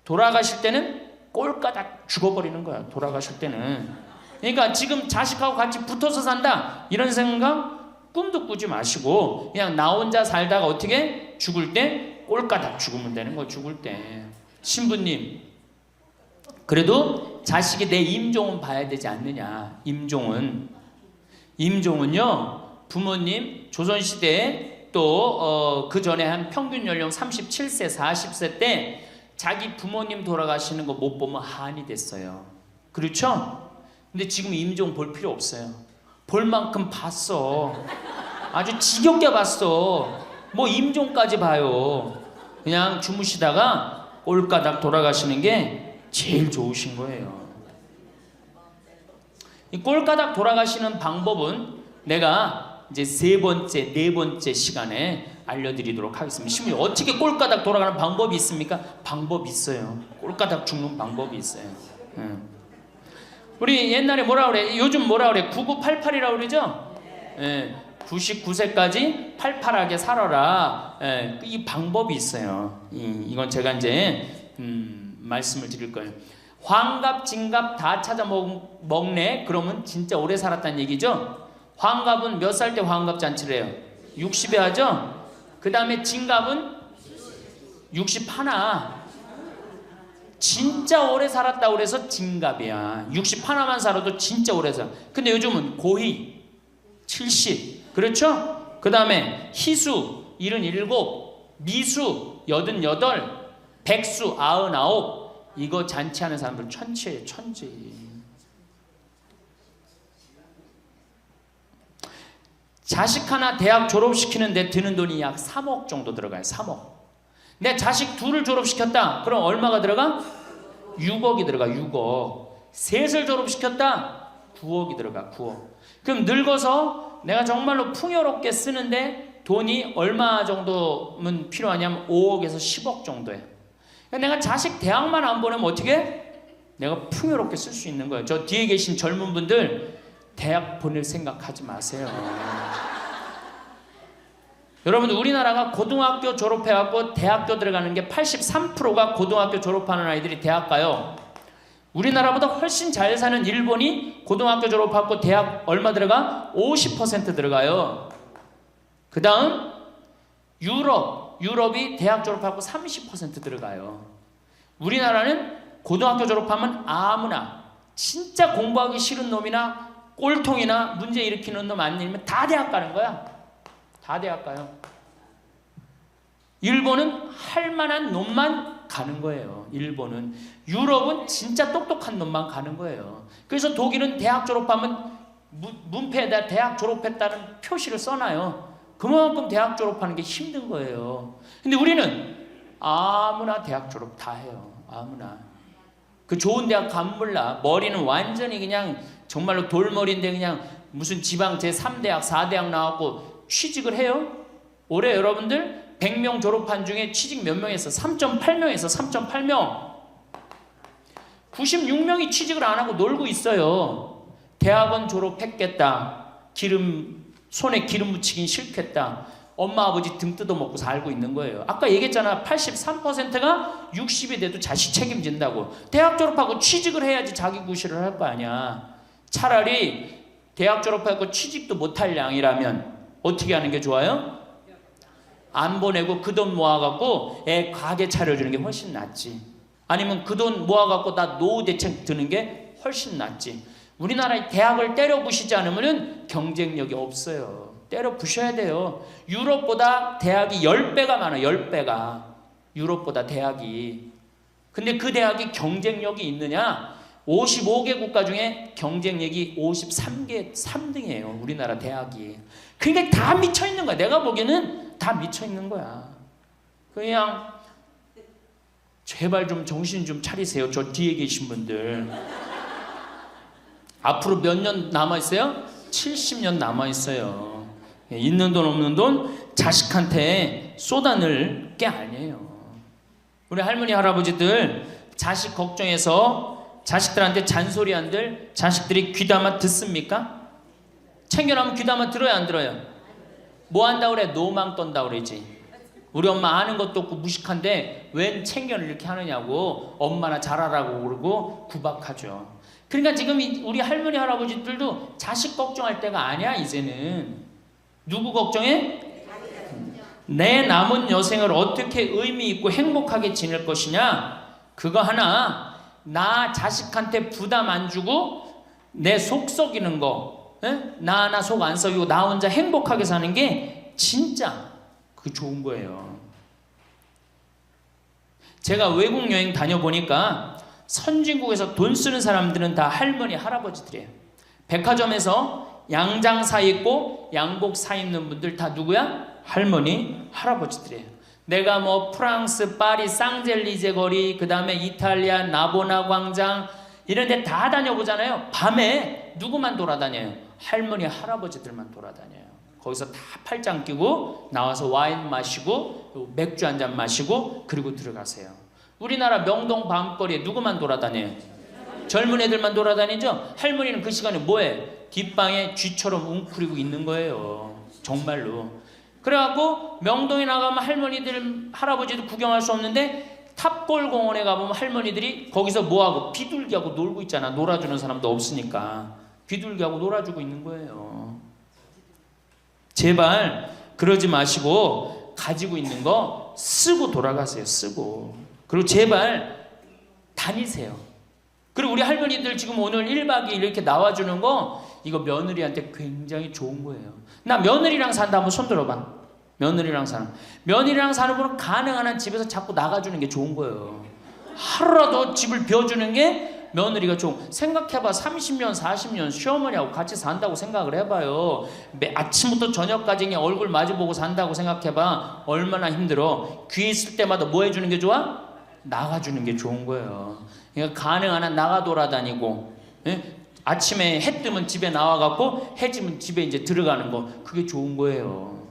돌아가실 때는 꼴까닥 죽어버리는 거야. 돌아가실 때는. 그러니까 지금 자식하고 같이 붙어서 산다 이런 생각 꿈도 꾸지 마시고 그냥 나 혼자 살다가 어떻게 죽을 때 꼴까닥 죽으면 되는 거. 죽을 때 신부님 그래도 자식이 내 임종은 봐야 되지 않느냐. 임종은요 부모님 조선시대에 또 그 전에 한 평균 연령 37세 40세 때 자기 부모님 돌아가시는 거 못 보면 한이 됐어요. 그렇죠? 근데 지금 임종 볼 필요 없어요. 볼 만큼 봤어. 아주 지겹게 봤어. 뭐 임종까지 봐요. 그냥 주무시다가 꼴까닥 돌아가시는 게 제일 좋으신 거예요. 이 꼴까닥 돌아가시는 방법은 내가 이제 네 번째 시간에 알려드리도록 하겠습니다. 신부님 어떻게 꼴까닥 돌아가는 방법이 있습니까? 방법이 있어요. 꼴까닥 죽는 방법이 있어요. 우리 옛날에 뭐라 그래? 요즘 뭐라 그래? 9988이라고 그러죠? 99세까지 팔팔하게 살아라. 이 방법이 있어요. 이건 제가 이제 말씀을 드릴 거예요. 환갑, 진갑 다 찾아 먹네. 그러면 진짜 오래 살았다는 얘기죠. 환갑은 몇 살 때 환갑 잔치를 해요? 60에 하죠. 그 다음에 진갑은 61. 진짜 오래 살았다고 그래서 진갑이야. 61만 살아도 진짜 오래 살아. 근데 요즘은 고희 70. 그렇죠? 그 다음에 희수 77, 미수 88, 백수 99. 이거 잔치하는 사람들 천치예요. 천지. 자식 하나 대학 졸업시키는데 드는 돈이 약 3억 정도 들어가요. 3억. 내 자식 둘을 졸업시켰다. 그럼 얼마가 들어가? 6억이 들어가. 6억. 셋을 졸업시켰다. 9억이 들어가. 9억. 그럼 늙어서 내가 정말로 풍요롭게 쓰는데 돈이 얼마 정도면 필요하냐면 5억에서 10억 정도예요. 그러니까 내가 자식 대학만 안 보내면 어떻게? 내가 풍요롭게 쓸 수 있는 거예요. 저 뒤에 계신 젊은 분들 대학 보낼 생각하지 마세요. 여러분 우리나라가 고등학교 졸업해갖고 대학교 들어가는 게 83%가 고등학교 졸업하는 아이들이 대학 가요. 우리나라보다 훨씬 잘 사는 일본이 고등학교 졸업하고 대학 얼마 들어가? 50% 들어가요. 그 다음 유럽이 대학 졸업하고 30% 들어가요. 우리나라는 고등학교 졸업하면 아무나 진짜 공부하기 싫은 놈이나 꼴통이나 문제 일으키는 놈 아니면 다 대학 가는 거야. 다 대학 가요. 일본은 할 만한 놈만 가는 거예요. 일본은. 유럽은 진짜 똑똑한 놈만 가는 거예요. 그래서 독일은 대학 졸업하면 문패에다 대학 졸업했다는 표시를 써놔요. 그만큼 대학 졸업하는 게 힘든 거예요. 근데 우리는 아무나 대학 졸업 다 해요. 아무나. 그 좋은 대학 가면 몰라. 머리는 완전히 그냥 정말로 돌머리인데 그냥 무슨 지방 제3대학 4대학 나왔고 취직을 해요. 올해 여러분들 100명 졸업한 중에 취직 몇 명 했어? 3.8명에서 3.8명. 96명이 취직을 안 하고 놀고 있어요. 대학원 졸업했겠다. 손에 기름 묻히긴 싫겠다. 엄마 아버지 등 뜯어먹고 살고 있는 거예요. 아까 얘기했잖아. 83%가 60이 돼도 자식 책임진다고. 대학 졸업하고 취직을 해야지 자기 구실을 할 거 아니야. 차라리 대학 졸업하고 취직도 못할 양이라면 어떻게 하는 게 좋아요? 안 보내고 그 돈 모아갖고 애 가게 차려주는 게 훨씬 낫지. 아니면 그 돈 모아갖고 나 노후 대책 드는 게 훨씬 낫지. 우리나라의 대학을 때려 부시지 않으면 경쟁력이 없어요. 때려 부셔야 돼요. 유럽보다 대학이 10배가 많아요. 10배가. 유럽보다 대학이. 근데 그 대학이 경쟁력이 있느냐? 55개 국가 중에 경쟁력이 53개 3등이에요. 우리나라 대학이. 그러니까 다 미쳐 있는 거야. 내가 보기에는 다 미쳐 있는 거야. 그냥 제발 좀 정신 좀 차리세요. 저 뒤에 계신 분들. 앞으로 몇 년 남아 있어요? 70년 남아 있어요. 있는 돈 없는 돈 자식한테 쏟아낼 게 아니에요. 우리 할머니 할아버지들 자식 걱정해서 자식들한테 잔소리한들 자식들이 귀담아 듣습니까? 챙겨나면 귀담아 들어야 안 들어요? 뭐 한다 그래? 노망 떤다 그러지. 우리 엄마 아는 것도 없고 무식한데 웬 챙겨를 이렇게 하느냐고 엄마나 잘하라고 그러고 구박하죠. 그러니까 지금 우리 할머니 할아버지들도 자식 걱정할 때가 아니야. 이제는 누구 걱정해? 내 남은 여생을 어떻게 의미 있고 행복하게 지낼 것이냐, 그거 하나. 나 자식한테 부담 안 주고 내 속 썩이는 거, 나 하나 속 안 썩이고 나 혼자 행복하게 사는 게 진짜 그 좋은 거예요. 제가 외국 여행 다녀보니까 선진국에서 돈 쓰는 사람들은 다 할머니 할아버지들이에요. 백화점에서 양장 사 입고 양복 사 입는 분들 다 누구야? 할머니 할아버지들이에요. 내가 뭐 프랑스 파리 쌍젤리제 거리, 그 다음에 이탈리아 나보나 광장 이런 데 다 다녀보잖아요. 밤에 누구만 돌아다녀요? 할머니 할아버지들만 돌아다녀요. 거기서 다 팔짱 끼고 나와서 와인 마시고 맥주 한 잔 마시고 그리고 들어가세요. 우리나라 명동 밤거리에 누구만 돌아다녀요? 젊은 애들만 돌아다니죠? 할머니는 그 시간에 뭐해? 뒷방에 쥐처럼 웅크리고 있는 거예요. 정말로. 그래갖고 명동에 나가면 할머니들 할아버지도 구경할 수 없는데 탑골 공원에 가보면 할머니들이 거기서 뭐하고 비둘기하고 놀고 있잖아. 놀아주는 사람도 없으니까 비둘기하고 놀아주고 있는 거예요. 제발 그러지 마시고 가지고 있는 거 쓰고 돌아가세요. 쓰고. 그리고 제발 다니세요. 그리고 우리 할머니들 지금 오늘 1박 2일 이렇게 나와주는 거 이거 며느리한테 굉장히 좋은 거예요. 나 며느리랑 산다 한번 손 들어봐. 며느리랑 사는. 며느리랑 사는 분은 가능한 한 집에서 자꾸 나가주는 게 좋은 거예요. 하루라도 집을 비워주는 게 며느리가 좋은. 생각해봐. 30년 40년 시어머니하고 같이 산다고 생각을 해봐요. 아침부터 저녁까지 그냥 얼굴 마주보고 산다고 생각해봐. 얼마나 힘들어. 귀 있을 때마다 뭐 해주는 게 좋아? 나가주는 게 좋은 거예요. 그러니까 가능한 한 나가 돌아다니고, 예? 아침에 해 뜨면 집에 나와갖고 해 지면 집에 이제 들어가는 거, 그게 좋은 거예요.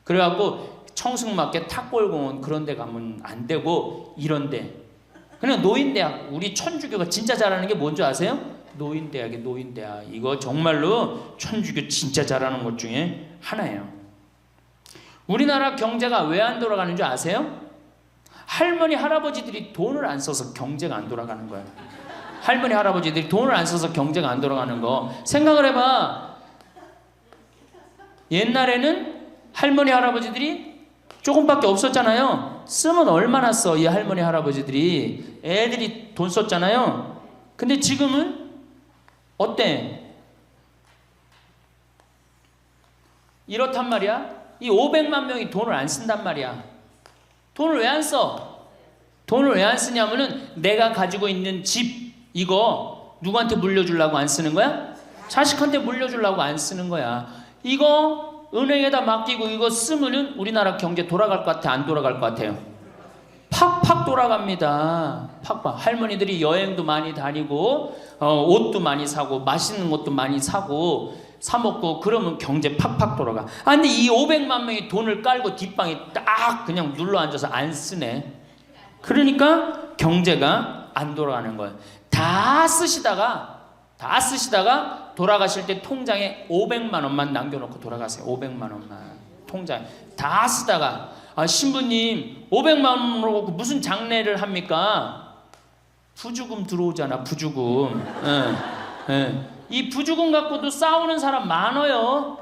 그래갖고 청승맞게 탑골공원 그런 데 가면 안 되고 이런 데. 그냥 노인대학, 우리 천주교가 진짜 잘하는 게 뭔지 아세요? 노인대학이에요. 노인대학. 이거 정말로 천주교 진짜 잘하는 것 중에 하나예요. 우리나라 경제가 왜 안 돌아가는 줄 아세요? 할머니 할아버지들이 돈을 안 써서 경제가 안 돌아가는 거예요. 할머니 할아버지들이 돈을 안 써서 경제가 안 돌아가는 거 생각을 해봐. 옛날에는 할머니 할아버지들이 조금밖에 없었잖아요. 쓰면 얼마나 써, 이 할머니 할아버지들이. 애들이 돈 썼잖아요. 근데 지금은 어때? 이렇단 말이야. 이 500만 명이 돈을 안 쓴단 말이야. 돈을 왜 안 써? 돈을 왜 안 쓰냐면은 내가 가지고 있는 집 이거 누구한테 물려주려고 안 쓰는 거야? 자식한테 물려주려고 안 쓰는 거야. 이거 은행에다 맡기고 이거 쓰면은 우리나라 경제 돌아갈 것 같아? 안 돌아갈 것 같아요? 팍팍 돌아갑니다. 팍팍. 할머니들이 여행도 많이 다니고 옷도 많이 사고 맛있는 것도 많이 사고 사 먹고 그러면 경제 팍팍 돌아가. 아 근데 이 500만 명이 돈을 깔고 뒷방에 딱 그냥 눌러 앉아서 안 쓰네. 그러니까 경제가 안 돌아가는 거예요. 다 쓰시다가 돌아가실 때 통장에 500만 원만 남겨놓고 돌아가세요. 500만 원만 통장에 다 쓰다가 신부님 500만 원으로 무슨 장례를 합니까? 부주금 들어오잖아. 부주금. 이 부주금 갖고도 싸우는 사람 많아요.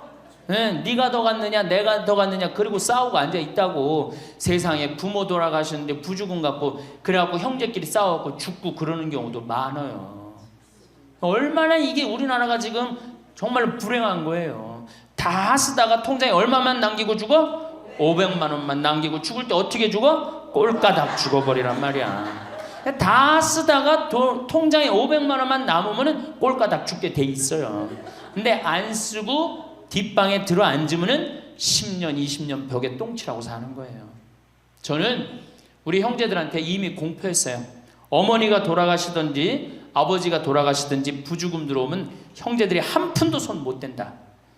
네가 더 갔느냐 내가 더 갔느냐 그리고 싸우고 앉아 있다고. 세상에 부모 돌아가셨는데 부주금 갖고 그래갖고 형제끼리 싸워갖고 죽고 그러는 경우도 많아요. 얼마나 이게 우리나라가 지금 정말로 불행한 거예요. 다 쓰다가 통장에 얼마만 남기고 죽어? 500만 원만 남기고 죽을 때 어떻게 죽어? 꼴까닥 죽어버리란 말이야. 다 쓰다가 통장에 500만 원만 남으면은 꼴까닥 죽게 돼 있어요. 근데 안 쓰고 뒷방에 들어 앉으면은 10년, 20년 벽에 똥치라고 사는 거예요. 저는 우리 형제들한테 이미 공표했어요. 어머니가 돌아가시든지 아버지가 돌아가시든지 부주금 들어오면 형제들이 한 푼도 손 못 댄다.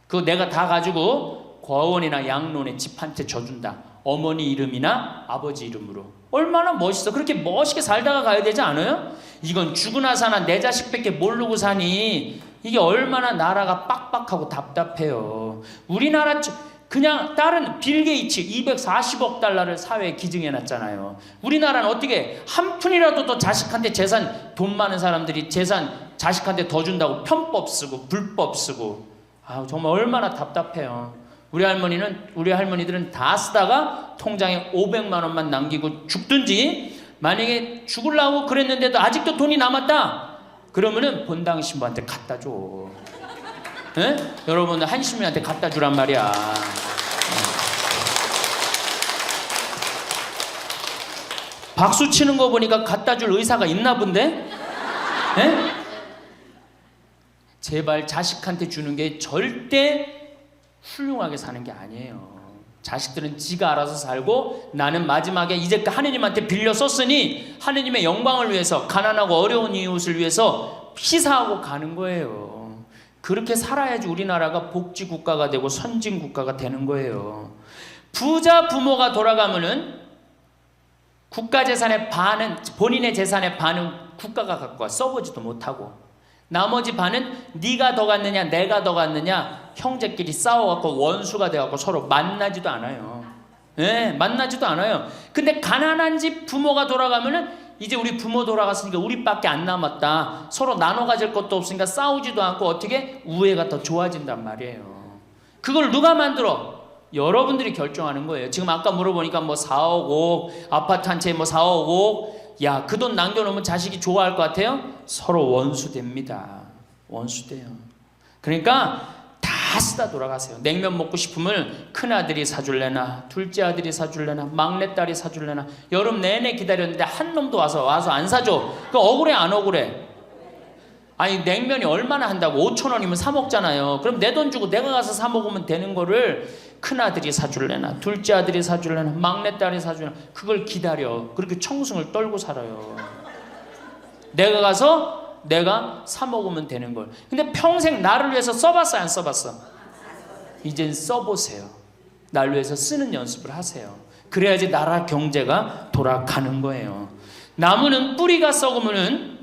그거 내가 다 가지고 과원이나 양론에 집 한 채 져준다. 어머니 이름이나 아버지 이름으로. 얼마나 멋있어. 그렇게 멋있게 살다가 가야 되지 않아요? 이건 죽으나 사나 내 자식밖에 모르고 사니 이게 얼마나 나라가 빡빡하고 답답해요. 우리나라 그냥 다른 빌 게이츠 240억 달러를 사회에 기증해놨잖아요. 우리나라는 어떻게 한 푼이라도 더 자식한테 재산, 돈 많은 사람들이 재산 자식한테 더 준다고 편법 쓰고 불법 쓰고, 아 정말 얼마나 답답해요. 우리 할머니들은 다 쓰다가 통장에 500만 원만 남기고 죽든지, 만약에 죽으려고 그랬는데도 아직도 돈이 남았다 그러면은 본당 신부한테 갖다 줘. 에? 여러분 한시민한테 갖다 주란 말이야. 박수 치는 거 보니까 갖다 줄 의사가 있나 본데? 에? 제발 자식한테 주는 게 절대 훌륭하게 사는 게 아니에요. 자식들은 지가 알아서 살고 나는 마지막에 이제 하느님한테 빌려 썼으니 하느님의 영광을 위해서 가난하고 어려운 이웃을 위해서 희사하고 가는 거예요. 그렇게 살아야지 우리나라가 복지국가가 되고 선진국가가 되는 거예요. 부자 부모가 돌아가면은 국가재산의 반은, 본인의 재산의 반은 국가가 갖고 와 써보지도 못하고, 나머지 반은 네가 더 갖느냐 내가 더 갖느냐 형제끼리 싸워갖고 원수가 돼갖고 서로 만나지도 않아요. 예, 만나지도 않아요. 근데 가난한 집 부모가 돌아가면은 이제 우리 부모 돌아갔으니까 우리밖에 안 남았다, 서로 나눠 가질 것도 없으니까 싸우지도 않고 어떻게 우애가 더 좋아진단 말이에요. 그걸 누가 만들어? 여러분들이 결정하는 거예요. 지금 아까 물어보니까 뭐 4억 5억 아파트 한 채에 뭐 4억 5억, 야, 그 돈 남겨놓으면 자식이 좋아할 것 같아요? 서로 원수됩니다. 원수돼요. 그러니까 다 쓰다 돌아가세요. 냉면 먹고 싶으면 큰아들이 사줄래나 둘째 아들이 사줄래나 막내딸이 사줄래나 여름 내내 기다렸는데 한 놈도 와서 안 사줘. 그 억울해 안 억울해? 아니 냉면이 얼마나 한다고? 5,000원이면 사 먹잖아요. 그럼 내 돈 주고 내가 가서 사 먹으면 되는 거를 큰아들이 사줄래나 둘째 아들이 사줄래나 막내딸이 사줄래나 그걸 기다려. 그렇게 청승을 떨고 살아요. 내가 가서 내가 사 먹으면 되는 걸. 근데 평생 나를 위해서 써봤어 안 써봤어? 이젠 써보세요. 나를 위해서 쓰는 연습을 하세요. 그래야지 나라 경제가 돌아가는 거예요. 나무는 뿌리가 썩으면은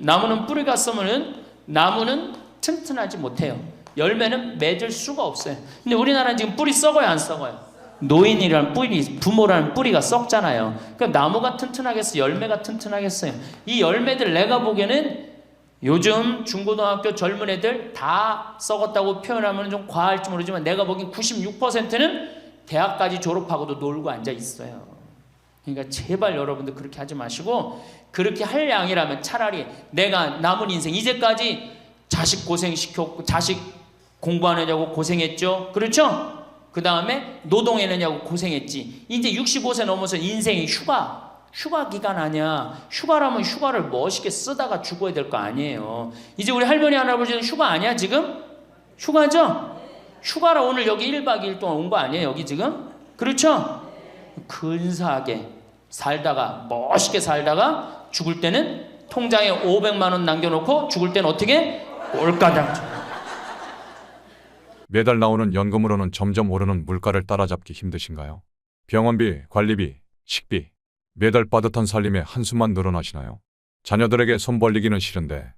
나무는 튼튼하지 못해요. 열매는 맺을 수가 없어요. 근데 우리나라는 지금 뿌리 썩어요 안 썩어요? 노인이라는 뿌리, 부모라는 뿌리가 썩잖아요. 그러니까 나무가 튼튼하겠어? 열매가 튼튼하겠어요? 이 열매들 내가 보기에는 요즘 중고등학교 젊은 애들 다 썩었다고 표현하면 좀 과할지 모르지만 내가 보기엔 96%는 대학까지 졸업하고도 놀고 앉아 있어요. 그러니까 제발 여러분들 그렇게 하지 마시고, 그렇게 할 양이라면 차라리 내가 남은 인생 이제까지 자식 고생시켰고 자식 공부하느냐고 고생했죠. 그렇죠? 그 다음에 노동해내냐고 고생했지. 이제 65세 넘어서 인생이 휴가 기간 아니야. 휴가라면 휴가를 멋있게 쓰다가 죽어야 될 거 아니에요. 이제 우리 할머니 할아버지는 휴가 아니야 지금? 휴가죠? 휴가라 오늘 여기 1박 2일 동안 온 거 아니에요 여기 지금? 그렇죠? 근사하게 살다가 멋있게 살다가 죽을 때는 통장에 500만 원 남겨놓고 죽을 때는 어떻게? 꼴까닥. 매달 나오는 연금으로는 점점 오르는 물가를 따라잡기 힘드신가요? 병원비, 관리비, 식비, 매달 빠듯한 살림에 한숨만 늘어나시나요? 자녀들에게 손 벌리기는 싫은데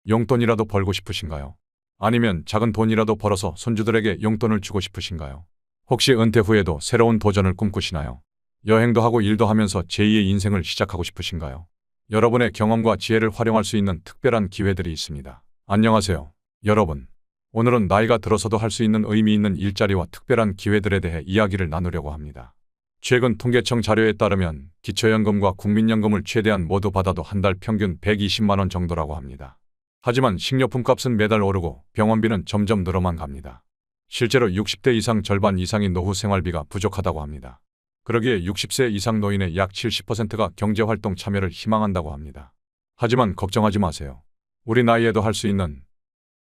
용돈이라도 벌고 싶으신가요? 아니면 작은 돈이라도 벌어서 손주들에게 용돈을 주고 싶으신가요? 혹시 은퇴 후에도 새로운 도전을 꿈꾸시나요? 여행도 하고 일도 하면서 제2의 인생을 시작하고 싶으신가요? 여러분의 경험과 지혜를 활용할 수 있는 특별한 기회들이 있습니다. 안녕하세요, 여러분. 오늘은 나이가 들어서도 할 수 있는 의미 있는 일자리와 특별한 기회들에 대해 이야기를 나누려고 합니다. 최근 통계청 자료에 따르면 기초연금과 국민연금을 최대한 모두 받아도 한 달 평균 120만 원 정도라고 합니다. 하지만 식료품값은 매달 오르고 병원비는 점점 늘어만 갑니다. 실제로 60대 이상 절반 이상이 노후 생활비가 부족하다고 합니다. 그러기에 60세 이상 노인의 약 70%가 경제활동 참여를 희망한다고 합니다. 하지만 걱정하지 마세요. 우리 나이에도 할 수 있는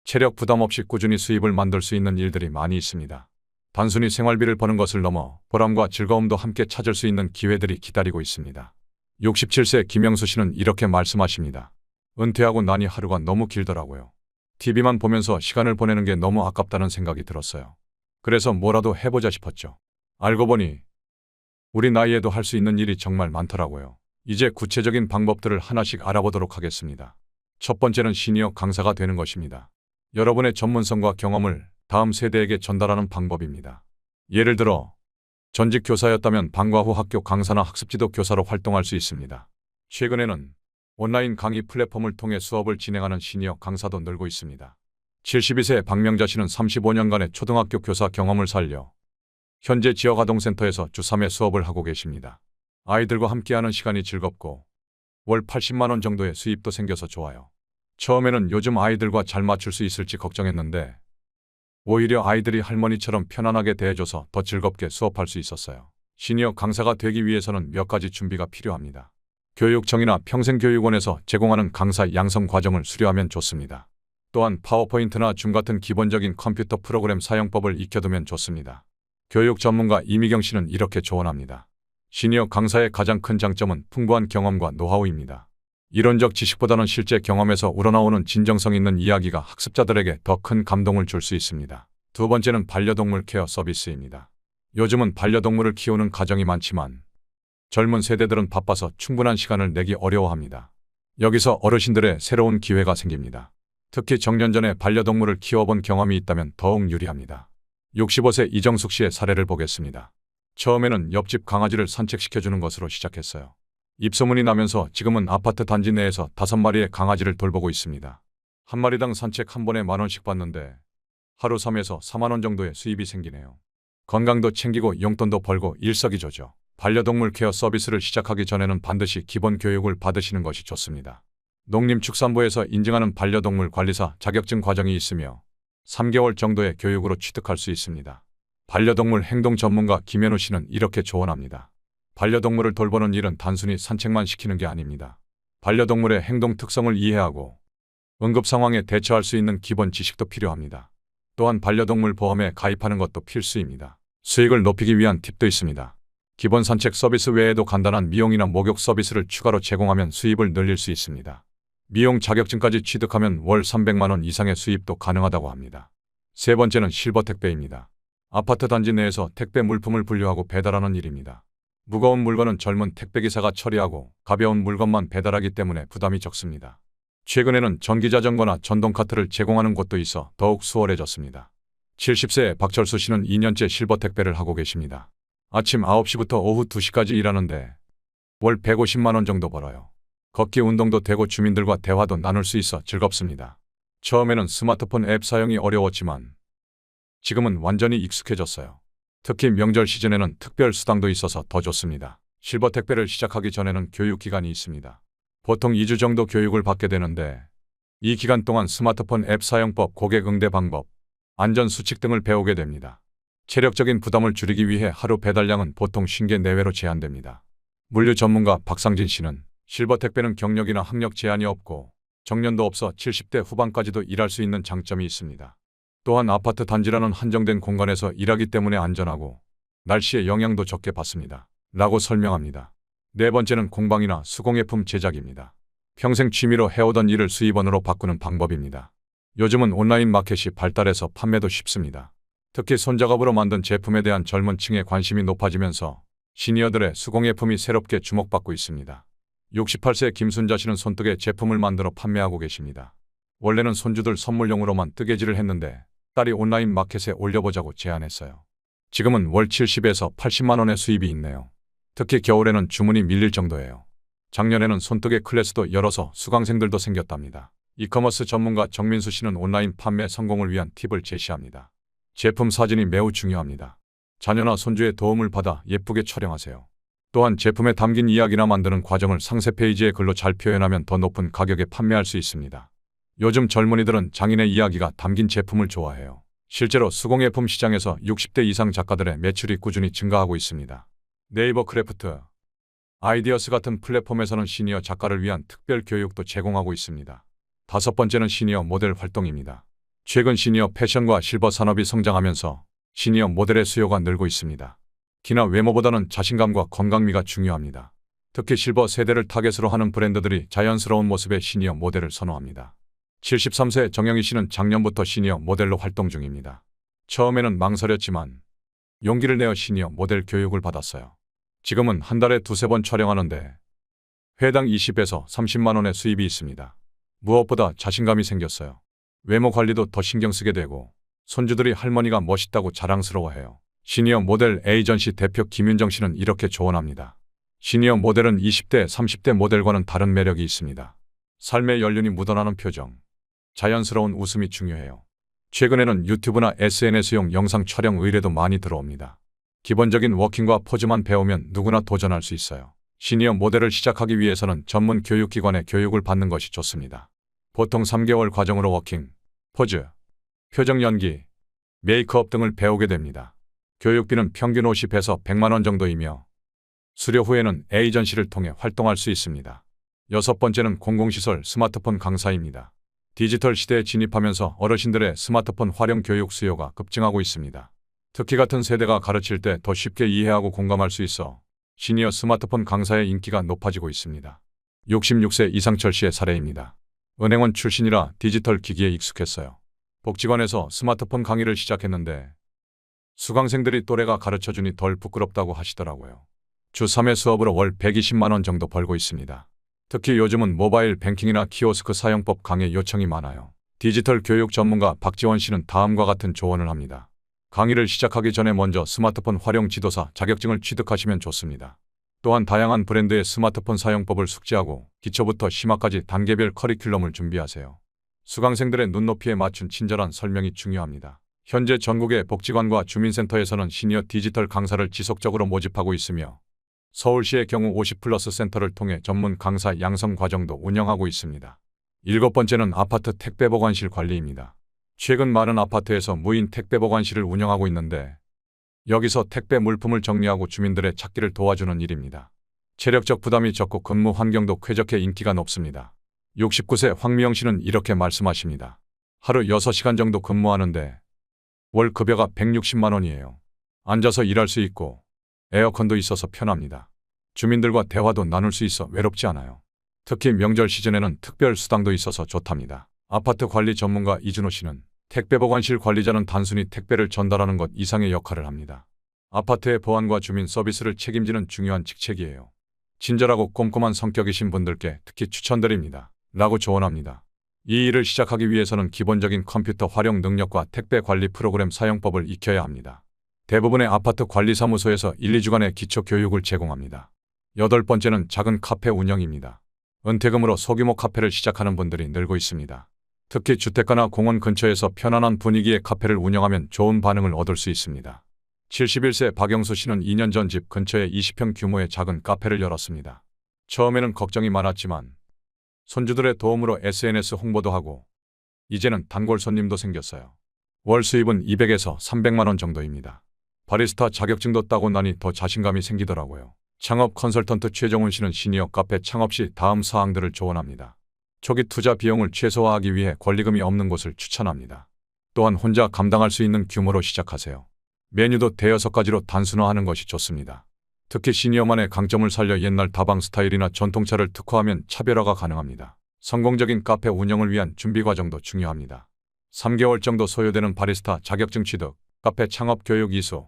체력 부담 없이 꾸준히 수입을 만들 수 있는 일들이 많이 있습니다. 단순히 생활비를 버는 것을 넘어 보람과 즐거움도 함께 찾을 수 있는 기회들이 기다리고 있습니다. 67세 김영수 씨는 이렇게 말씀하십니다. 은퇴하고 나니 하루가 너무 길더라고요. TV만 보면서 시간을 보내는 게 너무 아깝다는 생각이 들었어요. 그래서 뭐라도 해보자 싶었죠. 알고 보니 우리 나이에도 할 수 있는 일이 정말 많더라고요. 이제 구체적인 방법들을 하나씩 알아보도록 하겠습니다. 첫 번째는 시니어 강사가 되는 것입니다. 여러분의 전문성과 경험을 다음 세대에게 전달하는 방법입니다. 예를 들어 전직 교사였다면 방과 후 학교 강사나 학습지도 교사로 활동할 수 있습니다. 최근에는 온라인 강의 플랫폼을 통해 수업을 진행하는 시니어 강사도 늘고 있습니다. 72세 박명자 씨는 35년간의 초등학교 교사 경험을 살려 현재 지역 아동센터에서 주 3회 수업을 하고 계십니다. 아이들과 함께하는 시간이 즐겁고 월 80만 원 정도의 수입도 생겨서 좋아요. 처음에는 요즘 아이들과 잘 맞출 수 있을지 걱정했는데 오히려 아이들이 할머니처럼 편안하게 대해줘서 더 즐겁게 수업할 수 있었어요. 시니어 강사가 되기 위해서는 몇 가지 준비가 필요합니다. 교육청이나 평생교육원에서 제공하는 강사 양성 과정을 수료하면 좋습니다. 또한 파워포인트나 줌 같은 기본적인 컴퓨터 프로그램 사용법을 익혀두면 좋습니다. 교육 전문가 이미경 씨는 이렇게 조언합니다. 시니어 강사의 가장 큰 장점은 풍부한 경험과 노하우입니다. 이론적 지식보다는 실제 경험에서 우러나오는 진정성 있는 이야기가 학습자들에게 더 큰 감동을 줄 수 있습니다. 두 번째는 반려동물 케어 서비스입니다. 요즘은 반려동물을 키우는 가정이 많지만 젊은 세대들은 바빠서 충분한 시간을 내기 어려워합니다. 여기서 어르신들의 새로운 기회가 생깁니다. 특히 정년 전에 반려동물을 키워본 경험이 있다면 더욱 유리합니다. 65세 이정숙 씨의 사례를 보겠습니다. 처음에는 옆집 강아지를 산책시켜주는 것으로 시작했어요. 입소문이 나면서 지금은 아파트 단지 내에서 5마리의 강아지를 돌보고 있습니다. 한 마리당 산책 한 번에 10,000원씩 받는데 하루 3에서 4만 원 정도의 수입이 생기네요. 건강도 챙기고 용돈도 벌고 일석이조죠. 반려동물 케어 서비스를 시작하기 전에는 반드시 기본 교육을 받으시는 것이 좋습니다. 농림축산부에서 인증하는 반려동물 관리사 자격증 과정이 있으며 3개월 정도의 교육으로 취득할 수 있습니다. 반려동물 행동 전문가 김현우 씨는 이렇게 조언합니다. 반려동물을 돌보는 일은 단순히 산책만 시키는 게 아닙니다. 반려동물의 행동 특성을 이해하고 응급 상황에 대처할 수 있는 기본 지식도 필요합니다. 또한 반려동물 보험에 가입하는 것도 필수입니다. 수익을 높이기 위한 팁도 있습니다. 기본 산책 서비스 외에도 간단한 미용이나 목욕 서비스를 추가로 제공하면 수입을 늘릴 수 있습니다. 미용 자격증까지 취득하면 월 300만 원 이상의 수입도 가능하다고 합니다. 세 번째는 실버 택배입니다. 아파트 단지 내에서 택배 물품을 분류하고 배달하는 일입니다. 무거운 물건은 젊은 택배기사가 처리하고 가벼운 물건만 배달하기 때문에 부담이 적습니다. 최근에는 전기자전거나 전동카트를 제공하는 곳도 있어 더욱 수월해졌습니다. 70세의 박철수 씨는 2년째 실버 택배를 하고 계십니다. 아침 9시부터 오후 2시까지 일하는데 월 150만 원 정도 벌어요. 걷기 운동도 되고 주민들과 대화도 나눌 수 있어 즐겁습니다. 처음에는 스마트폰 앱 사용이 어려웠지만 지금은 완전히 익숙해졌어요. 특히 명절 시즌에는 특별 수당도 있어서 더 좋습니다. 실버 택배를 시작하기 전에는 교육 기간이 있습니다. 보통 2주 정도 교육을 받게 되는데 이 기간 동안 스마트폰 앱 사용법, 고객 응대 방법, 안전 수칙 등을 배우게 됩니다. 체력적인 부담을 줄이기 위해 하루 배달량은 보통 50개 내외로 제한됩니다. 물류 전문가 박상진 씨는 실버 택배는 경력이나 학력 제한이 없고 정년도 없어 70대 후반까지도 일할 수 있는 장점이 있습니다. 또한 아파트 단지라는 한정된 공간에서 일하기 때문에 안전하고 날씨의 영향도 적게 받습니다. 라고 설명합니다. 네 번째는 공방이나 수공예품 제작입니다. 평생 취미로 해오던 일을 수입원으로 바꾸는 방법입니다. 요즘은 온라인 마켓이 발달해서 판매도 쉽습니다. 특히 손작업으로 만든 제품에 대한 젊은 층의 관심이 높아지면서 시니어들의 수공예품이 새롭게 주목받고 있습니다. 68세 김순자 씨는 손뜨개 제품을 만들어 판매하고 계십니다. 원래는 손주들 선물용으로만 뜨개질을 했는데 딸이 온라인 마켓에 올려보자고 제안했어요. 지금은 월 70에서 80만 원의 수입이 있네요. 특히 겨울에는 주문이 밀릴 정도예요. 작년에는 손뜨개 클래스도 열어서 수강생들도 생겼답니다. 이커머스 전문가 정민수 씨는 온라인 판매 성공을 위한 팁을 제시합니다. 제품 사진이 매우 중요합니다. 자녀나 손주의 도움을 받아 예쁘게 촬영하세요. 또한 제품에 담긴 이야기나 만드는 과정을 상세 페이지에 글로 잘 표현하면 더 높은 가격에 판매할 수 있습니다. 요즘 젊은이들은 장인의 이야기가 담긴 제품을 좋아해요. 실제로 수공예품 시장에서 60대 이상 작가들의 매출이 꾸준히 증가하고 있습니다. 네이버 크래프트 아이디어스 같은 플랫폼에서는 시니어 작가를 위한 특별 교육도 제공하고 있습니다. 다섯 번째는 시니어 모델 활동입니다. 최근 시니어 패션과 실버 산업이 성장하면서 시니어 모델의 수요가 늘고 있습니다. 기나 외모보다는 자신감과 건강미가 중요합니다. 특히 실버 세대를 타겟으로 하는 브랜드들이 자연스러운 모습의 시니어 모델을 선호합니다. 73세 정영희 씨는 작년부터 시니어 모델로 활동 중입니다. 처음에는 망설였지만 용기를 내어 시니어 모델 교육을 받았어요. 지금은 한 달에 두세 번 촬영하는데 회당 20에서 30만 원의 수입이 있습니다. 무엇보다 자신감이 생겼어요. 외모 관리도 더 신경 쓰게 되고 손주들이 할머니가 멋있다고 자랑스러워해요. 시니어 모델 에이전시 대표 김윤정 씨는 이렇게 조언합니다. 시니어 모델은 20대, 30대 모델과는 다른 매력이 있습니다. 삶의 연륜이 묻어나는 표정, 자연스러운 웃음이 중요해요. 최근에는 유튜브나 SNS용 영상 촬영 의뢰도 많이 들어옵니다. 기본적인 워킹과 포즈만 배우면 누구나 도전할 수 있어요. 시니어 모델을 시작하기 위해서는 전문 교육기관의 교육을 받는 것이 좋습니다. 보통 3개월 과정으로 워킹, 포즈, 표정 연기, 메이크업 등을 배우게 됩니다. 교육비는 평균 50에서 100만 원 정도이며 수료 후에는 에이전시를 통해 활동할 수 있습니다. 여섯 번째는 공공시설 스마트폰 강사입니다. 디지털 시대에 진입하면서 어르신들의 스마트폰 활용 교육 수요가 급증하고 있습니다. 특히 같은 세대가 가르칠 때 더 쉽게 이해하고 공감할 수 있어 시니어 스마트폰 강사의 인기가 높아지고 있습니다. 66세 이상철 씨의 사례입니다. 은행원 출신이라 디지털 기기에 익숙했어요. 복지관에서 스마트폰 강의를 시작했는데 수강생들이 또래가 가르쳐주니 덜 부끄럽다고 하시더라고요. 주 3회 수업으로 월 120만 원 정도 벌고 있습니다. 특히 요즘은 모바일 뱅킹이나 키오스크 사용법 강의 요청이 많아요. 디지털 교육 전문가 박지원 씨는 다음과 같은 조언을 합니다. 강의를 시작하기 전에 먼저 스마트폰 활용 지도사 자격증을 취득하시면 좋습니다. 또한 다양한 브랜드의 스마트폰 사용법을 숙지하고 기초부터 심화까지 단계별 커리큘럼을 준비하세요. 수강생들의 눈높이에 맞춘 친절한 설명이 중요합니다. 현재 전국의 복지관과 주민센터에서는 시니어 디지털 강사를 지속적으로 모집하고 있으며 서울시의 경우 50플러스 센터를 통해 전문 강사 양성 과정도 운영하고 있습니다. 일곱 번째는 아파트 택배 보관실 관리입니다. 최근 많은 아파트에서 무인 택배 보관실을 운영하고 있는데 여기서 택배 물품을 정리하고 주민들의 찾기를 도와주는 일입니다. 체력적 부담이 적고 근무 환경도 쾌적해 인기가 높습니다. 69세 황미영 씨는 이렇게 말씀하십니다. 하루 6시간 정도 근무하는데 월 급여가 160만 원이에요. 앉아서 일할 수 있고 에어컨도 있어서 편합니다. 주민들과 대화도 나눌 수 있어 외롭지 않아요. 특히 명절 시즌에는 특별 수당도 있어서 좋답니다. 아파트 관리 전문가 이준호 씨는 택배 보관실 관리자는 단순히 택배를 전달하는 것 이상의 역할을 합니다. 아파트의 보안과 주민 서비스를 책임지는 중요한 직책이에요. 친절하고 꼼꼼한 성격이신 분들께 특히 추천드립니다. 라고 조언합니다. 이 일을 시작하기 위해서는 기본적인 컴퓨터 활용 능력과 택배 관리 프로그램 사용법을 익혀야 합니다. 대부분의 아파트 관리사무소에서 1, 2주간의 기초 교육을 제공합니다. 여덟 번째는 작은 카페 운영입니다. 은퇴금으로 소규모 카페를 시작하는 분들이 늘고 있습니다. 특히 주택가나 공원 근처에서 편안한 분위기의 카페를 운영하면 좋은 반응을 얻을 수 있습니다. 71세 박영수 씨는 2년 전 집 근처에 20평 규모의 작은 카페를 열었습니다. 처음에는 걱정이 많았지만 손주들의 도움으로 SNS 홍보도 하고 이제는 단골 손님도 생겼어요. 월 수입은 200에서 300만 원 정도입니다. 바리스타 자격증도 따고 나니 더 자신감이 생기더라고요. 창업 컨설턴트 최정훈 씨는 시니어 카페 창업 시 다음 사항들을 조언합니다. 초기 투자 비용을 최소화하기 위해 권리금이 없는 곳을 추천합니다. 또한 혼자 감당할 수 있는 규모로 시작하세요. 메뉴도 대여섯 가지로 단순화하는 것이 좋습니다. 특히 시니어만의 강점을 살려 옛날 다방 스타일이나 전통차를 특화하면 차별화가 가능합니다. 성공적인 카페 운영을 위한 준비 과정도 중요합니다. 3개월 정도 소요되는 바리스타 자격증 취득, 카페 창업 교육 이수,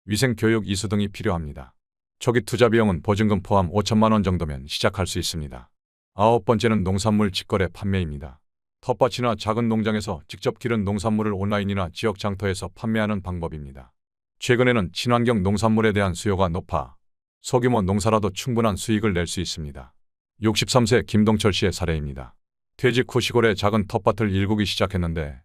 위생 교육 이수 등이 필요합니다. 초기 투자 비용은 보증금 포함 5천만 원 정도면 시작할 수 있습니다. 아홉 번째는 농산물 직거래 판매입니다. 텃밭이나 작은 농장에서 직접 기른 농산물을 온라인이나 지역 장터에서 판매하는 방법입니다. 최근에는 친환경 농산물에 대한 수요가 높아 소규모 농사라도 충분한 수익을 낼 수 있습니다. 63세 김동철 씨의 사례입니다. 퇴직 후 시골에 작은 텃밭을 일구기 시작했는데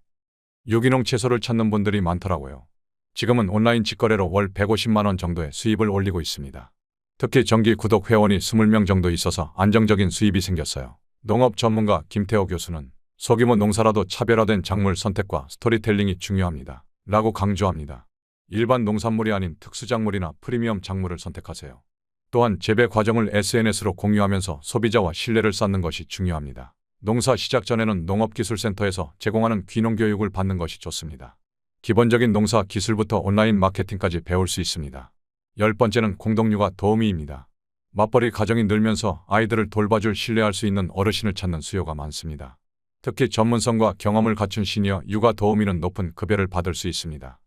유기농 채소를 찾는 분들이 많더라고요. 지금은 온라인 직거래로 월 150만 원 정도의 수입을 올리고 있습니다. 특히 정기 구독 회원이 20명 정도 있어서 안정적인 수입이 생겼어요. 농업 전문가 김태호 교수는 소규모 농사라도 차별화된 작물 선택과 스토리텔링이 중요합니다. 라고 강조합니다. 일반 농산물이 아닌 특수작물이나 프리미엄 작물을 선택하세요. 또한 재배 과정을 SNS로 공유하면서 소비자와 신뢰를 쌓는 것이 중요합니다. 농사 시작 전에는 농업기술센터에서 제공하는 귀농교육을 받는 것이 좋습니다. 기본적인 농사 기술부터 온라인 마케팅까지 배울 수 있습니다. 10번째는 공동육아 도우미입니다. 맞벌이 가정이 늘면서 아이들을 돌봐줄 신뢰할 수 있는 어르신을 찾는 수요가 많습니다. 특히 전문성과 경험을 갖춘 시니어 육아 도우미는 높은 급여를 받을 수 있습니다.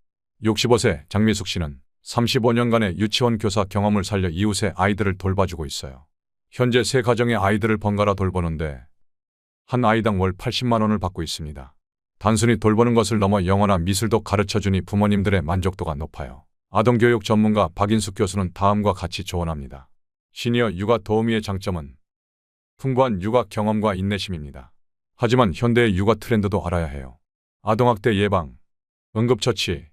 65세 장미숙 씨는 35년간의 유치원 교사 경험을 살려 이웃의 아이들을 돌봐주고 있어요. 현재 3가정의 아이들을 번갈아 돌보는데 한 아이당 월 80만 원을 받고 있습니다. 단순히 돌보는 것을 넘어 영어나 미술도 가르쳐주니 부모님들의 만족도가 높아요. 아동교육 전문가 박인숙 교수는 다음과 같이 조언합니다. 시니어 육아 도우미의 장점은 풍부한 육아 경험과 인내심입니다. 하지만 현대의 육아 트렌드도 알아야 해요. 아동학대 예방, 응급처치,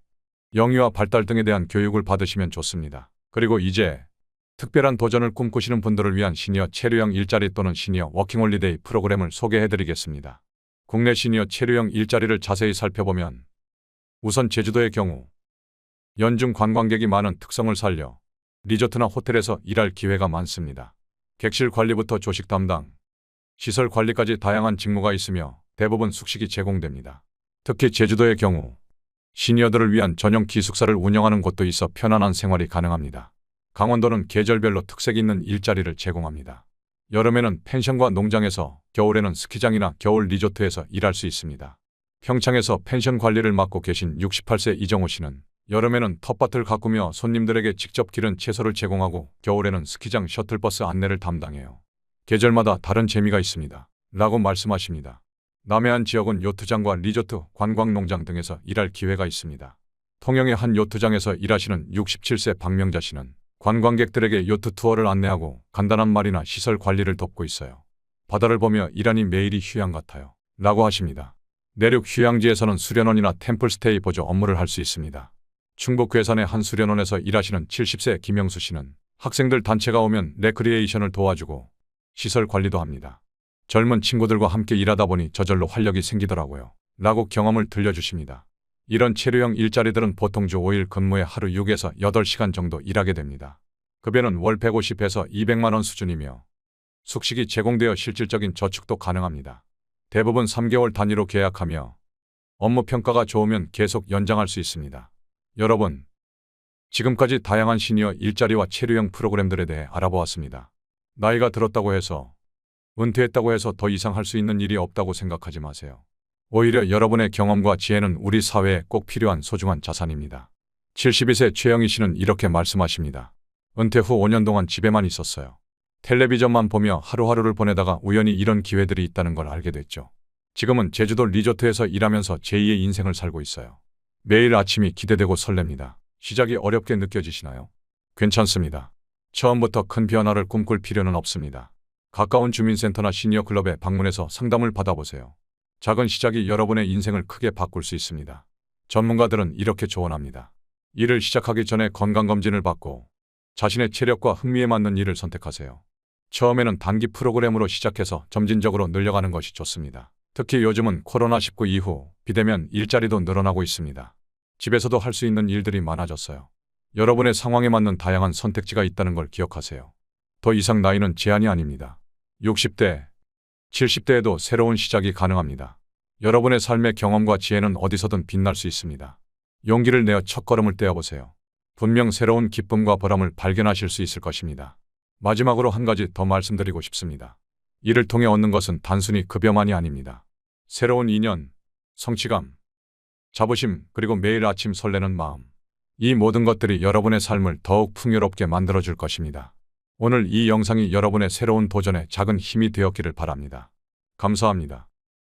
영유아 발달 등에 대한 교육을 받으시면 좋습니다. 그리고 이제 특별한 도전을 꿈꾸시는 분들을 위한 시니어 체류형 일자리 또는 시니어 워킹홀리데이 프로그램을 소개해드리겠습니다. 국내 시니어 체류형 일자리를 자세히 살펴보면 우선 제주도의 경우 연중 관광객이 많은 특성을 살려 리조트나 호텔에서 일할 기회가 많습니다. 객실 관리부터 조식 담당, 시설 관리까지 다양한 직무가 있으며 대부분 숙식이 제공됩니다. 특히 제주도의 경우 시니어들을 위한 전용 기숙사를 운영하는 곳도 있어 편안한 생활이 가능합니다. 강원도는 계절별로 특색 있는 일자리를 제공합니다. 여름에는 펜션과 농장에서, 겨울에는 스키장이나 겨울 리조트에서 일할 수 있습니다. 평창에서 펜션 관리를 맡고 계신 68세 이정호 씨는 여름에는 텃밭을 가꾸며 손님들에게 직접 기른 채소를 제공하고 겨울에는 스키장 셔틀버스 안내를 담당해요. 계절마다 다른 재미가 있습니다. 라고 말씀하십니다. 남해안 지역은 요트장과 리조트, 관광농장 등에서 일할 기회가 있습니다. 통영의 한 요트장에서 일하시는 67세 박명자 씨는 관광객들에게 요트 투어를 안내하고 간단한 말이나 시설 관리를 돕고 있어요. 바다를 보며 일하니 매일이 휴양 같아요. 라고 하십니다. 내륙 휴양지에서는 수련원이나 템플스테이 보조 업무를 할 수 있습니다. 충북 괴산의 한 수련원에서 일하시는 70세 김영수 씨는 학생들 단체가 오면 레크리에이션을 도와주고 시설 관리도 합니다. 젊은 친구들과 함께 일하다 보니 저절로 활력이 생기더라고요. 라고 경험을 들려주십니다. 이런 체류형 일자리들은 보통 주 5일 근무에 하루 6에서 8시간 정도 일하게 됩니다. 급여는 월 150에서 200만 원 수준이며 숙식이 제공되어 실질적인 저축도 가능합니다. 대부분 3개월 단위로 계약하며 업무 평가가 좋으면 계속 연장할 수 있습니다. 여러분, 지금까지 다양한 시니어 일자리와 체류형 프로그램들에 대해 알아보았습니다. 나이가 들었다고 해서, 은퇴했다고 해서 더 이상 할 수 있는 일이 없다고 생각하지 마세요. 오히려 여러분의 경험과 지혜는 우리 사회에 꼭 필요한 소중한 자산입니다. 72세 최영희 씨는 이렇게 말씀하십니다. 은퇴 후 5년 동안 집에만 있었어요. 텔레비전만 보며 하루하루를 보내다가 우연히 이런 기회들이 있다는 걸 알게 됐죠. 지금은 제주도 리조트에서 일하면서 제2의 인생을 살고 있어요. 매일 아침이 기대되고 설렙니다. 시작이 어렵게 느껴지시나요? 괜찮습니다. 처음부터 큰 변화를 꿈꿀 필요는 없습니다. 가까운 주민센터나 시니어 클럽에 방문해서 상담을 받아보세요. 작은 시작이 여러분의 인생을 크게 바꿀 수 있습니다. 전문가들은 이렇게 조언합니다. 일을 시작하기 전에 건강검진을 받고 자신의 체력과 흥미에 맞는 일을 선택하세요. 처음에는 단기 프로그램으로 시작해서 점진적으로 늘려가는 것이 좋습니다. 특히 요즘은 코로나19 이후 비대면 일자리도 늘어나고 있습니다. 집에서도 할 수 있는 일들이 많아졌어요. 여러분의 상황에 맞는 다양한 선택지가 있다는 걸 기억하세요. 더 이상 나이는 제한이 아닙니다. 60대, 70대에도 새로운 시작이 가능합니다. 여러분의 삶의 경험과 지혜는 어디서든 빛날 수 있습니다. 용기를 내어 첫걸음을 떼어보세요. 분명 새로운 기쁨과 보람을 발견하실 수 있을 것입니다. 마지막으로 한 가지 더 말씀드리고 싶습니다. 이를 통해 얻는 것은 단순히 급여만이 아닙니다. 새로운 인연, 성취감, 자부심, 그리고 매일 아침 설레는 마음. 이 모든 것들이 여러분의 삶을 더욱 풍요롭게 만들어줄 것입니다. 오늘 이 영상이 여러분의 새로운 도전에 작은 힘이 되었기를 바랍니다. 감사합니다.